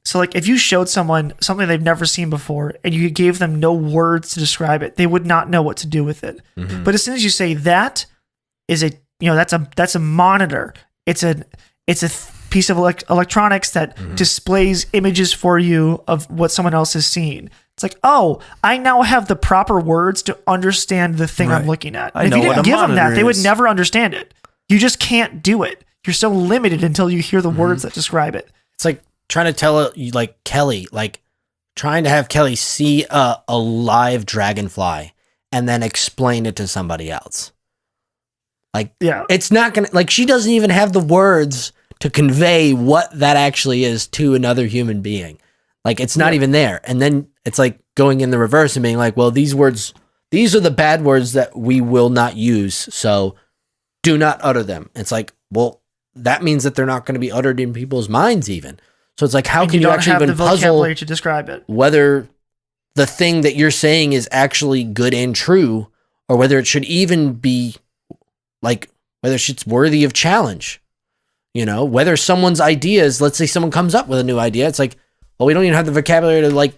So like if you showed someone something they've never seen before and you gave them no words to describe it, they would not know what to do with it. But as soon as you say that is that's a monitor. It's a piece of electronics that displays images for you of what someone else is seeing. It's like, oh, I now have the proper words to understand the thing I'm looking at. I if know you what didn't a give them that, monitor they would is. never understand it. You just can't do it. You're so limited until you hear the words that describe it. It's like trying to tell Kelly, trying to have Kelly see a live dragonfly and then explain it to somebody else. It's not going to, she doesn't even have the words to convey what that actually is to another human being. It's not even there. And then it's like going in the reverse and being like, well, these are the bad words that we will not use. So do not utter them. It's like, well, that means that they're not going to be uttered in people's minds even. So it's like, how can you actually even puzzle vocabulary to describe it? Whether the thing that you're saying is actually good and true, or whether it should even be whether it's worthy of challenge, whether someone's ideas, let's say someone comes up with a new idea. It's like, well, we don't even have the vocabulary to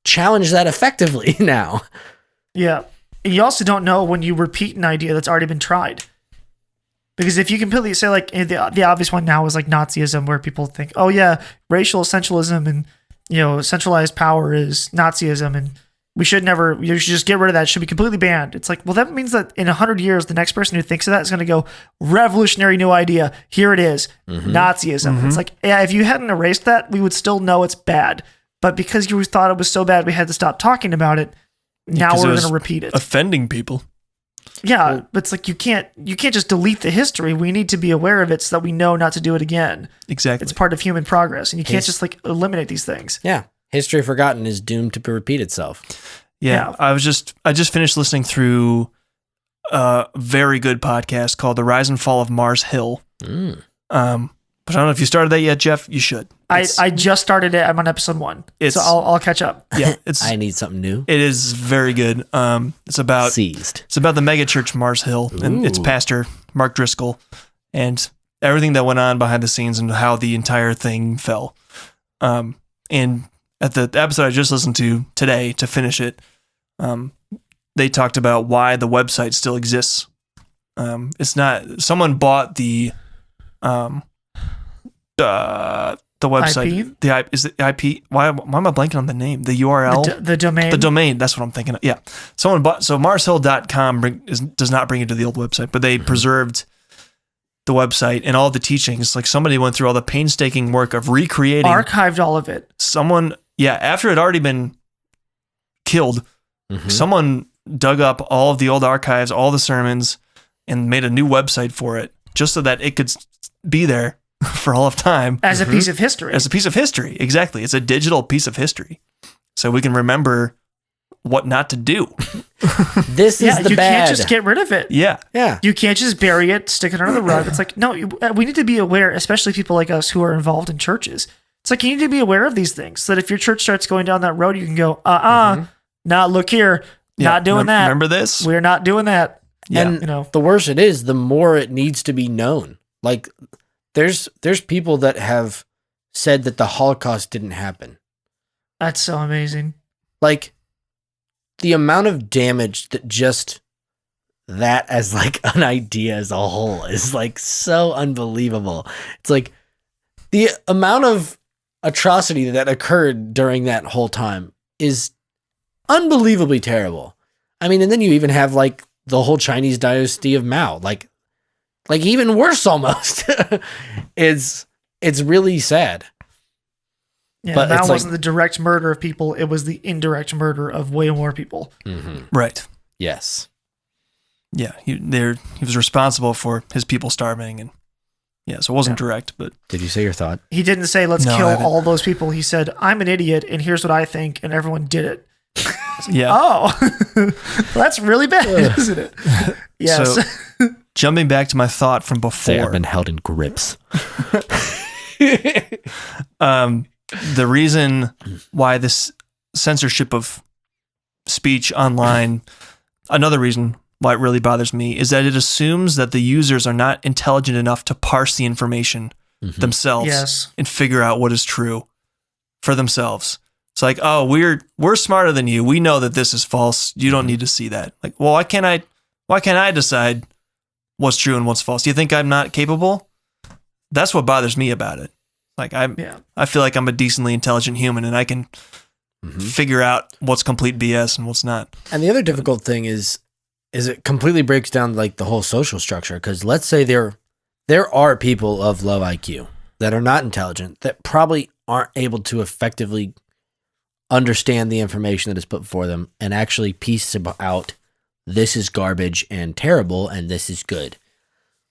challenge that effectively now. Yeah. And you also don't know when you repeat an idea that's already been tried. Because if you completely say the obvious one now is Nazism, where people think, oh yeah, racial essentialism and centralized power is Nazism, and you should just get rid of that. It should be completely banned. It's like, well, that means that in 100 years, the next person who thinks of that is going to go, revolutionary new idea. Here it is. Nazism. It's like, yeah, if you hadn't erased that, we would still know it's bad. But because you thought it was so bad, we had to stop talking about it. Now we're going to repeat it. Offending people. Yeah, but it's like you can't just delete the history. We need to be aware of it so that we know not to do it again. Exactly. It's part of human progress, and you can't just like eliminate these things. Yeah. History forgotten is doomed to repeat itself. Yeah. I just finished listening through a very good podcast called The Rise and Fall of Mars Hill. But I don't know if you started that yet, Jeff. You should. I just started it. I'm on episode 1. So I'll catch up. Yeah, I need something new. It is very good. It's about the mega church Mars Hill and its pastor Mark Driscoll and everything that went on behind the scenes and how the entire thing fell. And at the episode I just listened to today to finish it, they talked about why the website still exists. It's not someone bought the website, IP? Is it IP? Why am I blanking on the name? The URL? The domain. The domain, that's what I'm thinking of. Yeah. Someone bought, so marshill.com does not bring it to the old website, but they preserved the website and all the teachings. Like somebody went through all the painstaking work of recreating. Archived all of it. After it had already been killed, someone dug up all of the old archives, all the sermons, and made a new website for it just so that it could be there for all of time. As a piece of history. As a piece of history, exactly. It's a digital piece of history. So we can remember what not to do. This is the you bad. Can't just get rid of it. Yeah. You can't just bury it, stick it under the rug. It's like, no, we need to be aware, especially people like us who are involved in churches. It's like you need to be aware of these things so that if your church starts going down that road, you can go, nah, look here, not doing that. Remember this? We're not doing that. Yeah. And the worse it is, the more it needs to be known. Like, there's people that have said that the Holocaust didn't happen. That's so amazing. Like, the amount of damage that just that as like an idea as a whole is like so unbelievable. It's like the amount of atrocity that occurred during that whole time is unbelievably terrible. I mean, and then you even have like the whole Chinese dynasty of Mao, like even worse almost. It's really sad. Yeah, but that wasn't the direct murder of people. It was the indirect murder of way more people. Right. Yes. Yeah. He was responsible for his people starving. And yeah, so it wasn't direct, but. Did you say your thought? He didn't say, let's kill all those people. He said, I'm an idiot and here's what I think. And everyone did it. Yeah. Oh, that's really bad, isn't it? Yes. So, jumping back to my thought from before. They have been held in grips. The reason why this censorship of speech online, another reason why it really bothers me is that it assumes that the users are not intelligent enough to parse the information themselves and figure out what is true for themselves. It's like, oh, we're smarter than you. We know that this is false. You don't need to see that. Like, well, why can't I decide what's true and what's false? Do you think I'm not capable? That's what bothers me about it. Like I feel like I'm a decently intelligent human and I can figure out what's complete BS and what's not. And the other difficult thing is it completely breaks down like the whole social structure. Because let's say there are people of low IQ that are not intelligent that probably aren't able to effectively understand the information that is put before them and actually piece out this is garbage and terrible and this is good.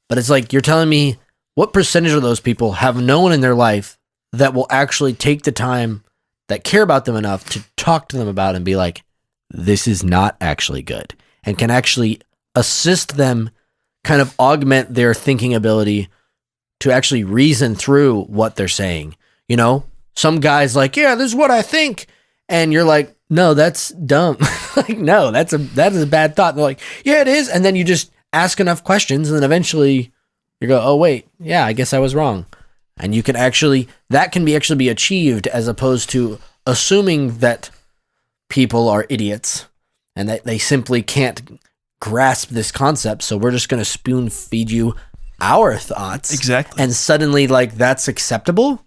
But it's like you're telling me, what percentage of those people have no one in their life that will actually take the time that care about them enough to talk to them about it and be like, this is not actually good, and can actually assist them kind of augment their thinking ability to actually reason through what they're saying. You know, some guy's like, yeah, this is what I think. And you're like, no, that's dumb. Like, no, that is a bad thought. And they're like, yeah, it is. And then you just ask enough questions and then eventually you go, oh, wait, yeah, I guess I was wrong. And you can actually be achieved as opposed to assuming that people are idiots and that they simply can't grasp this concept. So we're just going to spoon feed you our thoughts. Exactly. And suddenly, like, that's acceptable?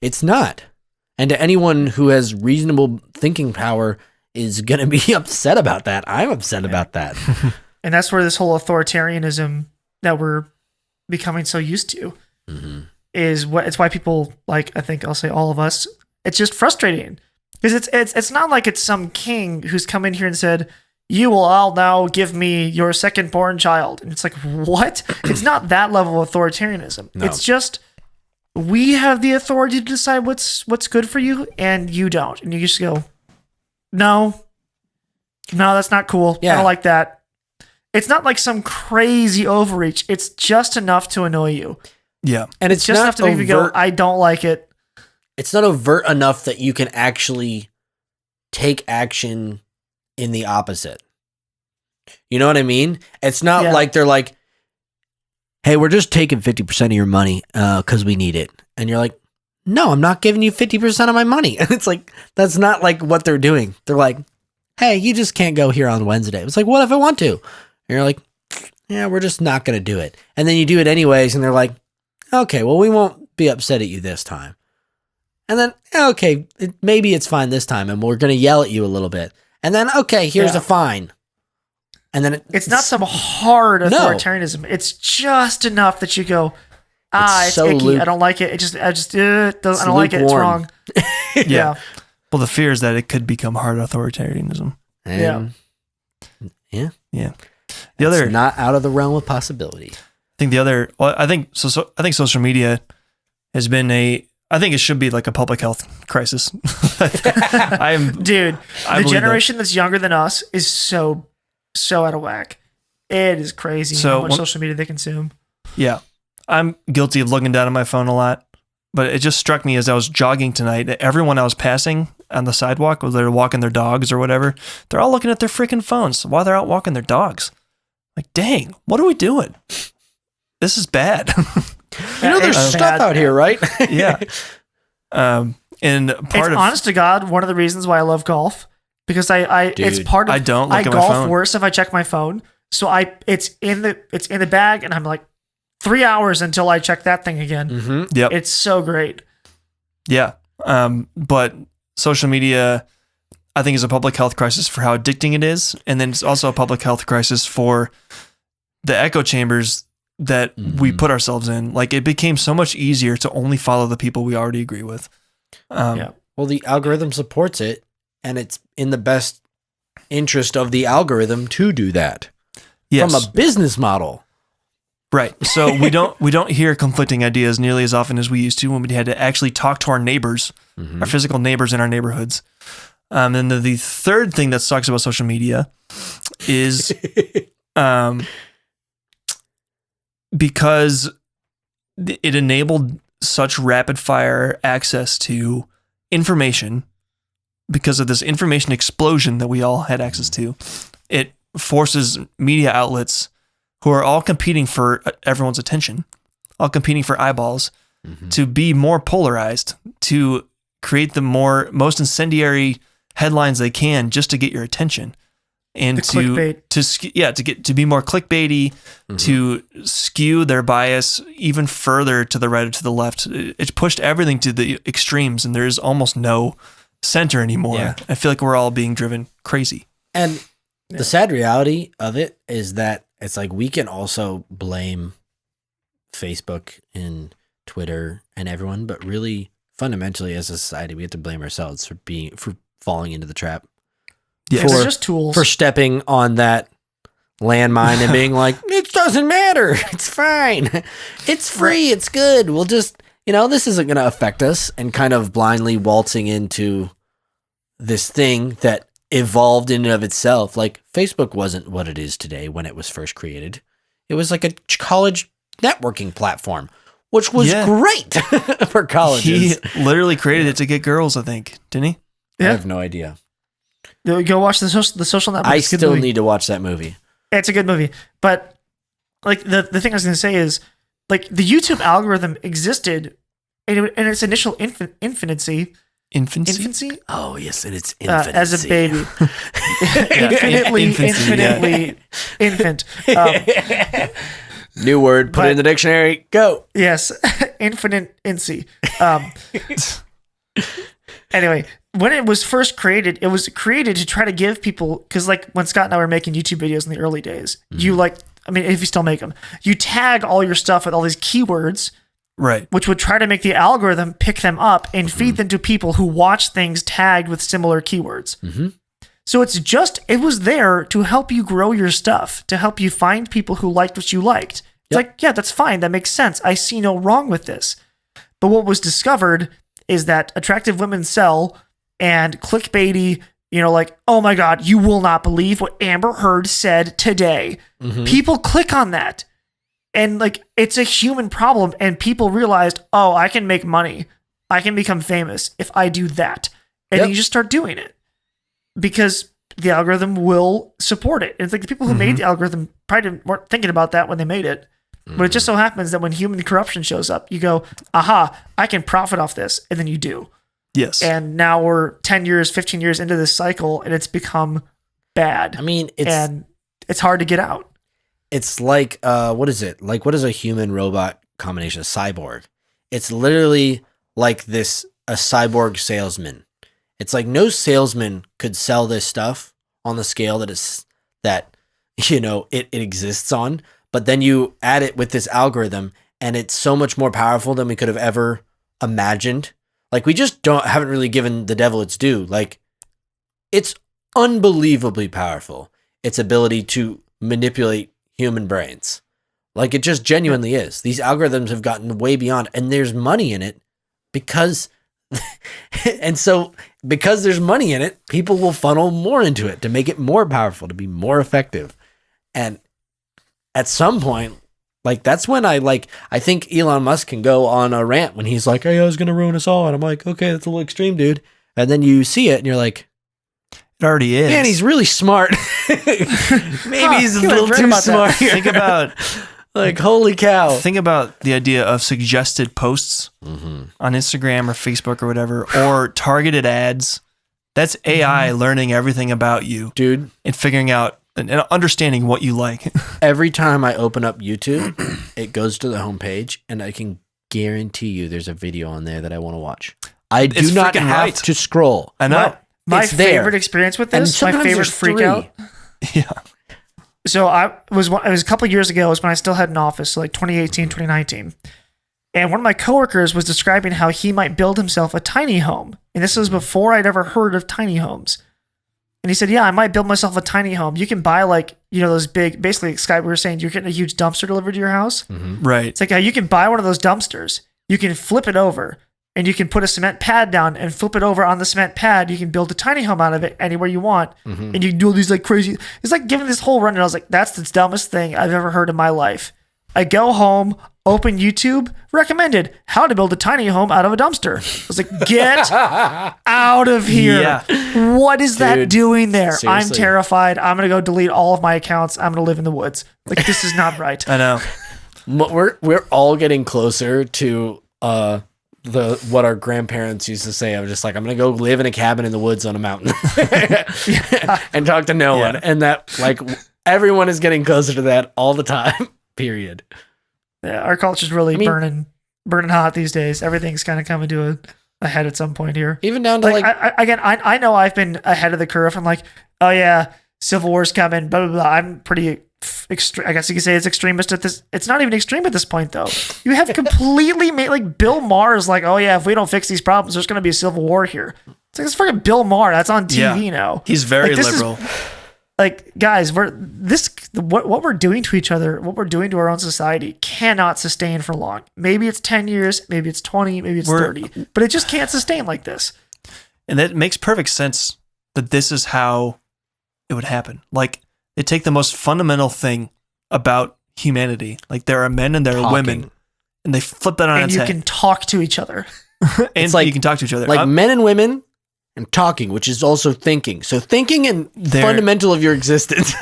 It's not. And to anyone who has reasonable thinking power, is going to be upset about that. I'm upset about that. And that's where this whole authoritarianism that we're becoming so used to is what it's why people like, I think I'll say all of us, it's just frustrating because it's not like it's some king who's come in here and said, you will all now give me your second born child. And it's like, what? It's not that level of authoritarianism. No. It's just, we have the authority to decide what's good for you and you don't. And you just go, no, that's not cool. I don't like that. It's not like some crazy overreach. It's just enough to annoy you. Yeah. And it's just enough to make you go, I don't like it. It's not overt enough that you can actually take action in the opposite. You know what I mean? It's not like they're like, hey, we're just taking 50% of your money because we need it. And you're like, no, I'm not giving you 50% of my money. And it's like, that's not like what they're doing. They're like, hey, you just can't go here on Wednesday. It's like, what if I want to? And you're like, yeah, we're just not going to do it. And then you do it anyways. And they're like, okay, well, we won't be upset at you this time. And then, okay, maybe it's fine this time. And we're going to yell at you a little bit. And then, okay, here's a fine. And then it's not some hard authoritarianism. It's just enough that you go, it's so icky. I don't like it. I don't like it. It's wrong. Yeah. Well, the fear is that it could become hard authoritarianism. And yeah. The other, not out of the realm of possibility. I think social media has been I think it should be like a public health crisis. Dude, the generation that's younger than us is so out of whack. It is crazy how much social media they consume. Yeah. I'm guilty of looking down at my phone a lot, but it just struck me as I was jogging tonight that everyone I was passing on the sidewalk, whether they're walking their dogs or whatever, they're all looking at their freaking phones while they're out walking their dogs. Like, dang, what are we doing? This is bad. There's stuff out here, right? Yeah. And part it's honest to God, one of the reasons why I love golf, because it's part of, I don't look I at my golf phone. worse if I check my phone. So it's in the bag and I'm like 3 hours until I check that thing again. Mm-hmm. Yep. It's so great. Yeah. But social media, I think, is a public health crisis for how addicting it is. And then it's also a public health crisis for the echo chambers that we put ourselves in. Like, it became so much easier to only follow the people we already agree with. Well, the algorithm supports it, and it's in the best interest of the algorithm to do that. Yes. From a business model. Right. So we don't hear conflicting ideas nearly as often as we used to when we had to actually talk to our neighbors, our physical neighbors in our neighborhoods. And then the third thing that sucks about social media is because it enabled such rapid fire access to information, because of this information explosion that we all had access to, it forces media outlets who are all competing for everyone's attention, all competing for eyeballs, to be more polarized, to create the most incendiary headlines they can just to get your attention. And to be more clickbaity, to skew their bias even further to the right or to the left. It's pushed everything to the extremes, and there's almost no center anymore. Yeah. I feel like we're all being driven crazy. And the sad reality of it is that it's like we can also blame Facebook and Twitter and everyone, but really fundamentally as a society, we have to blame ourselves for falling into the trap. Yeah, they're just tools. For stepping on that landmine and being like, it doesn't matter. It's fine. It's free. It's good. We'll just, this isn't going to affect us, and kind of blindly waltzing into this thing that evolved in and of itself. Like, Facebook wasn't what it is today when it was first created. It was like a college networking platform, which was great for colleges. He literally created it to get girls, I think, didn't he? Yeah. I have no idea. Go watch the social network. I still need to watch that movie. It's a good movie, but like the thing I was going to say is, like, the YouTube algorithm existed in its initial infancy. Infancy? Oh yes, in its infancy. As a baby, infinitely infant. New word, put it in the dictionary. Go. Yes, infinite incy. Anyway, when it was first created, it was created to try to give people, because like when Scott and I were making YouTube videos in the early days, you like, I mean, if you still make them, you tag all your stuff with all these keywords, right? Which would try to make the algorithm pick them up and feed them to people who watch things tagged with similar keywords. So it was there to help you grow your stuff, to help you find people who liked what you liked. It's like, yeah, that's fine. That makes sense. I see no wrong with this. But what was discovered is that attractive women sell, and clickbaity, like, oh my God, you will not believe what Amber Heard said today. People click on that. And like, it's a human problem. And people realized, oh, I can make money. I can become famous if I do that. And then you just start doing it because the algorithm will support it. And it's like the people who made the algorithm probably weren't thinking about that when they made it. But it just so happens that when human corruption shows up, you go, aha, I can profit off this. And then you do. Yes. And now we're 10 years, 15 years into this cycle, and it's become bad. I mean, it's hard to get out. It's like, what is it? Like, what is a human-robot combination? A cyborg. It's literally like a cyborg salesman. It's like no salesman could sell this stuff on the scale that it exists on. But then you add it with this algorithm, and it's so much more powerful than we could have ever imagined. Like, we just haven't really given the devil its due. Like, it's unbelievably powerful. Its ability to manipulate human brains. Like, it just genuinely is. These algorithms have gotten way beyond, and there's money in it because there's money in it, people will funnel more into it to make it more powerful, to be more effective. And at some point, like, that's when I think Elon Musk can go on a rant when he's like, hey, I was going to ruin us all. And I'm like, okay, that's a little extreme, dude. And then you see it and you're like, it already is. Man, he's really smart. Maybe he's a little too smart. Think about, like, holy cow. Think about the idea of suggested posts on Instagram or Facebook or whatever, or targeted ads. That's AI learning everything about you, dude, and figuring out and understanding what you like. Every time I open up YouTube, it goes to the homepage, and I can guarantee you there's a video on there that I want to watch. I do not have to scroll. I know. My favorite experience with this, my favorite freak out. Yeah. So it was a couple of years ago, it was when I still had an office, so like 2018, 2019. And one of my coworkers was describing how he might build himself a tiny home. And this was before I'd ever heard of tiny homes. And he said, yeah, I might build myself a tiny home. You can buy those big, basically, Sky, we were saying you're getting a huge dumpster delivered to your house. Right. It's like, you can buy one of those dumpsters. You can flip it over and you can put a cement pad down and flip it over on the cement pad. You can build a tiny home out of it anywhere you want. And you can do all these like crazy, it's like giving this whole run. And I was like, that's the dumbest thing I've ever heard in my life. I go home, open YouTube, recommended how to build a tiny home out of a dumpster. I was like, get out of here. Yeah. What is that doing there? Seriously. I'm terrified. I'm going to go delete all of my accounts. I'm going to live in the woods. Like, this is not right. I know. We're all getting closer to what our grandparents used to say. I was just like, I'm going to go live in a cabin in the woods on a mountain and talk to no one. And that, like, everyone is getting closer to that all the time. Period. Yeah, our culture's really burning hot these days. Everything's kind of coming to a head at some point here. Even down to I know I've been ahead of the curve. I'm like, oh yeah, Civil War's coming, blah, blah, blah. I'm pretty extreme. I guess you could say it's extremist at this. It's not even extreme at this point, though. You have completely made, like, Bill Maher is like, oh yeah, if we don't fix these problems, there's going to be a civil war here. It's like, it's freaking Bill Maher. That's on TV now. He's very liberal. Like, guys, what we're doing to each other, what we're doing to our own society cannot sustain for long. Maybe it's 10 years, maybe it's 20, maybe it's 30, but it just can't sustain like this. And that makes perfect sense that this is how it would happen. Like, they take the most fundamental thing about humanity. Like, there are men and there are women, and they flip that on its head. And you can talk to each other. And you can talk to each other. Like, men and women and talking, which is also thinking. So thinking and fundamental of your existence.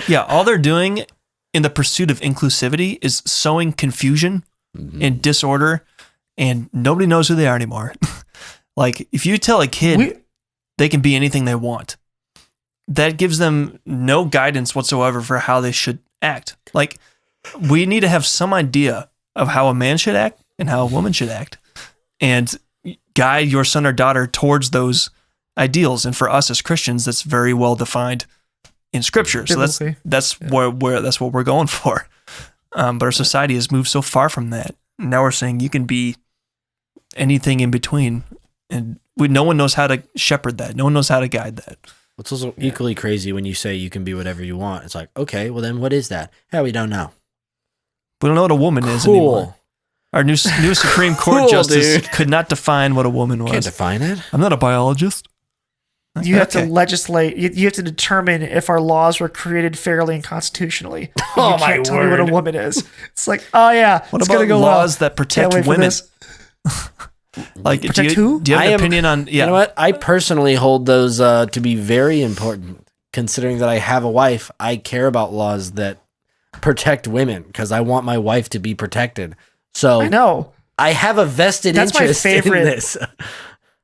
Yeah, all they're doing in the pursuit of inclusivity is sowing confusion and disorder, and nobody knows who they are anymore. Like, if you tell a kid they can be anything they want, that gives them no guidance whatsoever for how they should act. Like, we need to have some idea of how a man should act and how a woman should act, and guide your son or daughter towards those ideals. And for us as Christians, that's very well defined in Scripture. So that's what we're going for. But our society has moved so far from that. Now we're saying you can be anything in between, and no one knows how to shepherd that. No one knows how to guide that. It's also equally crazy when you say you can be whatever you want. It's like, okay, well then what is that? Yeah, we don't know. We don't know what a woman is anymore. Our new Supreme Court justice could not define what a woman was. Can't define it. I'm not a biologist. You have to legislate. You have to determine if our laws were created fairly and constitutionally. Oh, you can't tell me what a woman is. It's like, oh yeah, what it's about gonna go laws that protect women? Like, protect who? Do you have an opinion on? Yeah. You know what? I personally hold those to be very important. Considering that I have a wife, I care about laws that protect women because I want my wife to be protected. So I know I have a vested interest in this.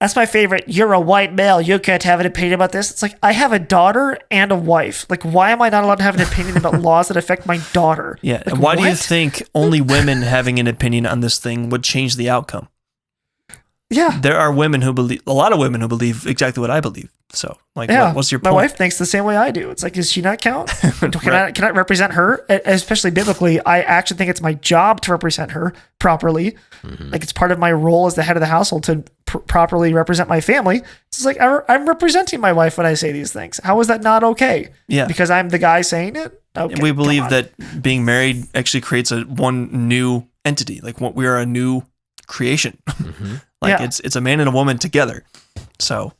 That's my favorite. You're a white male. You can't have an opinion about this. It's like, I have a daughter and a wife. Like, why am I not allowed to have an opinion about laws that affect my daughter? Yeah. Like, and why do you think only women having an opinion on this thing would change the outcome? Yeah. There are women who believe, a lot of women who believe exactly what I believe. So, like, what's your point? My wife thinks the same way I do. It's like, does she not count? Can I represent her? Especially biblically, I actually think it's my job to represent her properly. Mm-hmm. Like, it's part of my role as the head of the household to properly represent my family. It's just like, I'm representing my wife when I say these things. How is that not okay? Yeah. Because I'm the guy saying it? Okay, we believe that being married actually creates one new entity. Like, we are a new creation. Mm-hmm. It's a man and a woman together. So,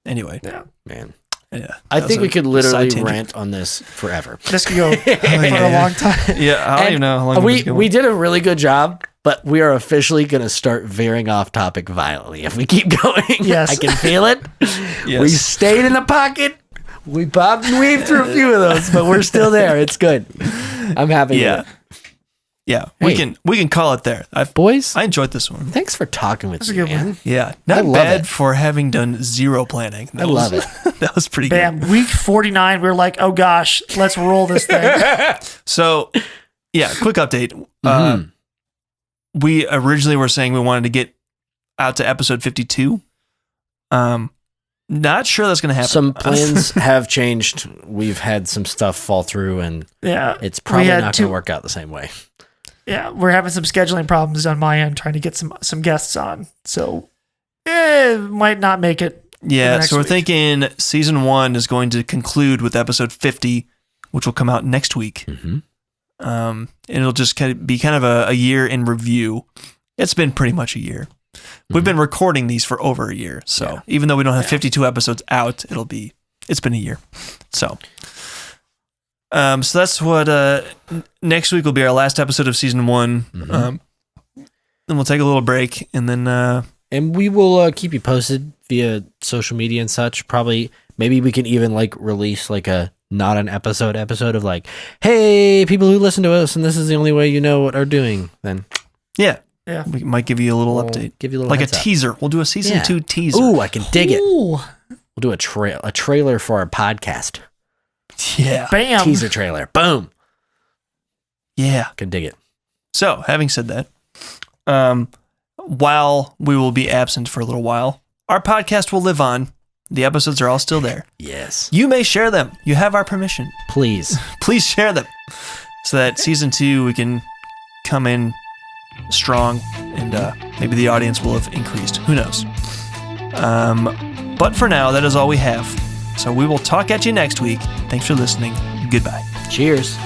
anyway. Yeah, man. Yeah. I think we could literally rant on this forever. This could go for a long time. Yeah, I don't even know how long we did a really good job, but we are officially going to start veering off topic violently if we keep going. Yes. I can feel it. Yes. We stayed in the pocket. We bobbed and weaved through a few of those, but we're still there. It's good. I'm happy with it. Yeah, hey, we can call it there. Boys, I enjoyed this one. Thanks for talking with me, man. Yeah, not bad for having done zero planning. I love it. That was pretty good. Bam, week 49, we were like, oh gosh, let's roll this thing. So, yeah, quick update. Mm-hmm. We originally were saying we wanted to get out to episode 52. Not sure that's going to happen. Some plans have changed. We've had some stuff fall through, and it's probably not going to work out the same way. Yeah, we're having some scheduling problems on my end trying to get some guests on. So, might not make it. Yeah, so we're thinking season 1 is going to conclude with episode 50, which will come out next week. Mm-hmm. And it'll just be kind of a year in review. It's been pretty much a year. Mm-hmm. We've been recording these for over a year. So even though we don't have 52 episodes out, it's been a year. So that's what next week will be our last episode of season 1. Mm-hmm. Then we'll take a little break, and then and we will keep you posted via social media and such. Probably, maybe we can even release a not an episode of hey, people who listen to us, and this is the only way you know what we're doing. Then we might give you a little update, give you a little a teaser. We'll do a season 2 teaser. Ooh, I can dig it. We'll do a trailer for our podcast. Yeah. Bam. Teaser trailer. Boom. Yeah. Can dig it. So, having said that, while we will be absent for a little while, our podcast will live on. The episodes are all still there. Yes. You may share them. You have our permission. Please. Please share them so that season 2 we can come in strong, and maybe the audience will have increased. Who knows? But for now, that is all we have. So we will talk at you next week. Thanks for listening. Goodbye. Cheers.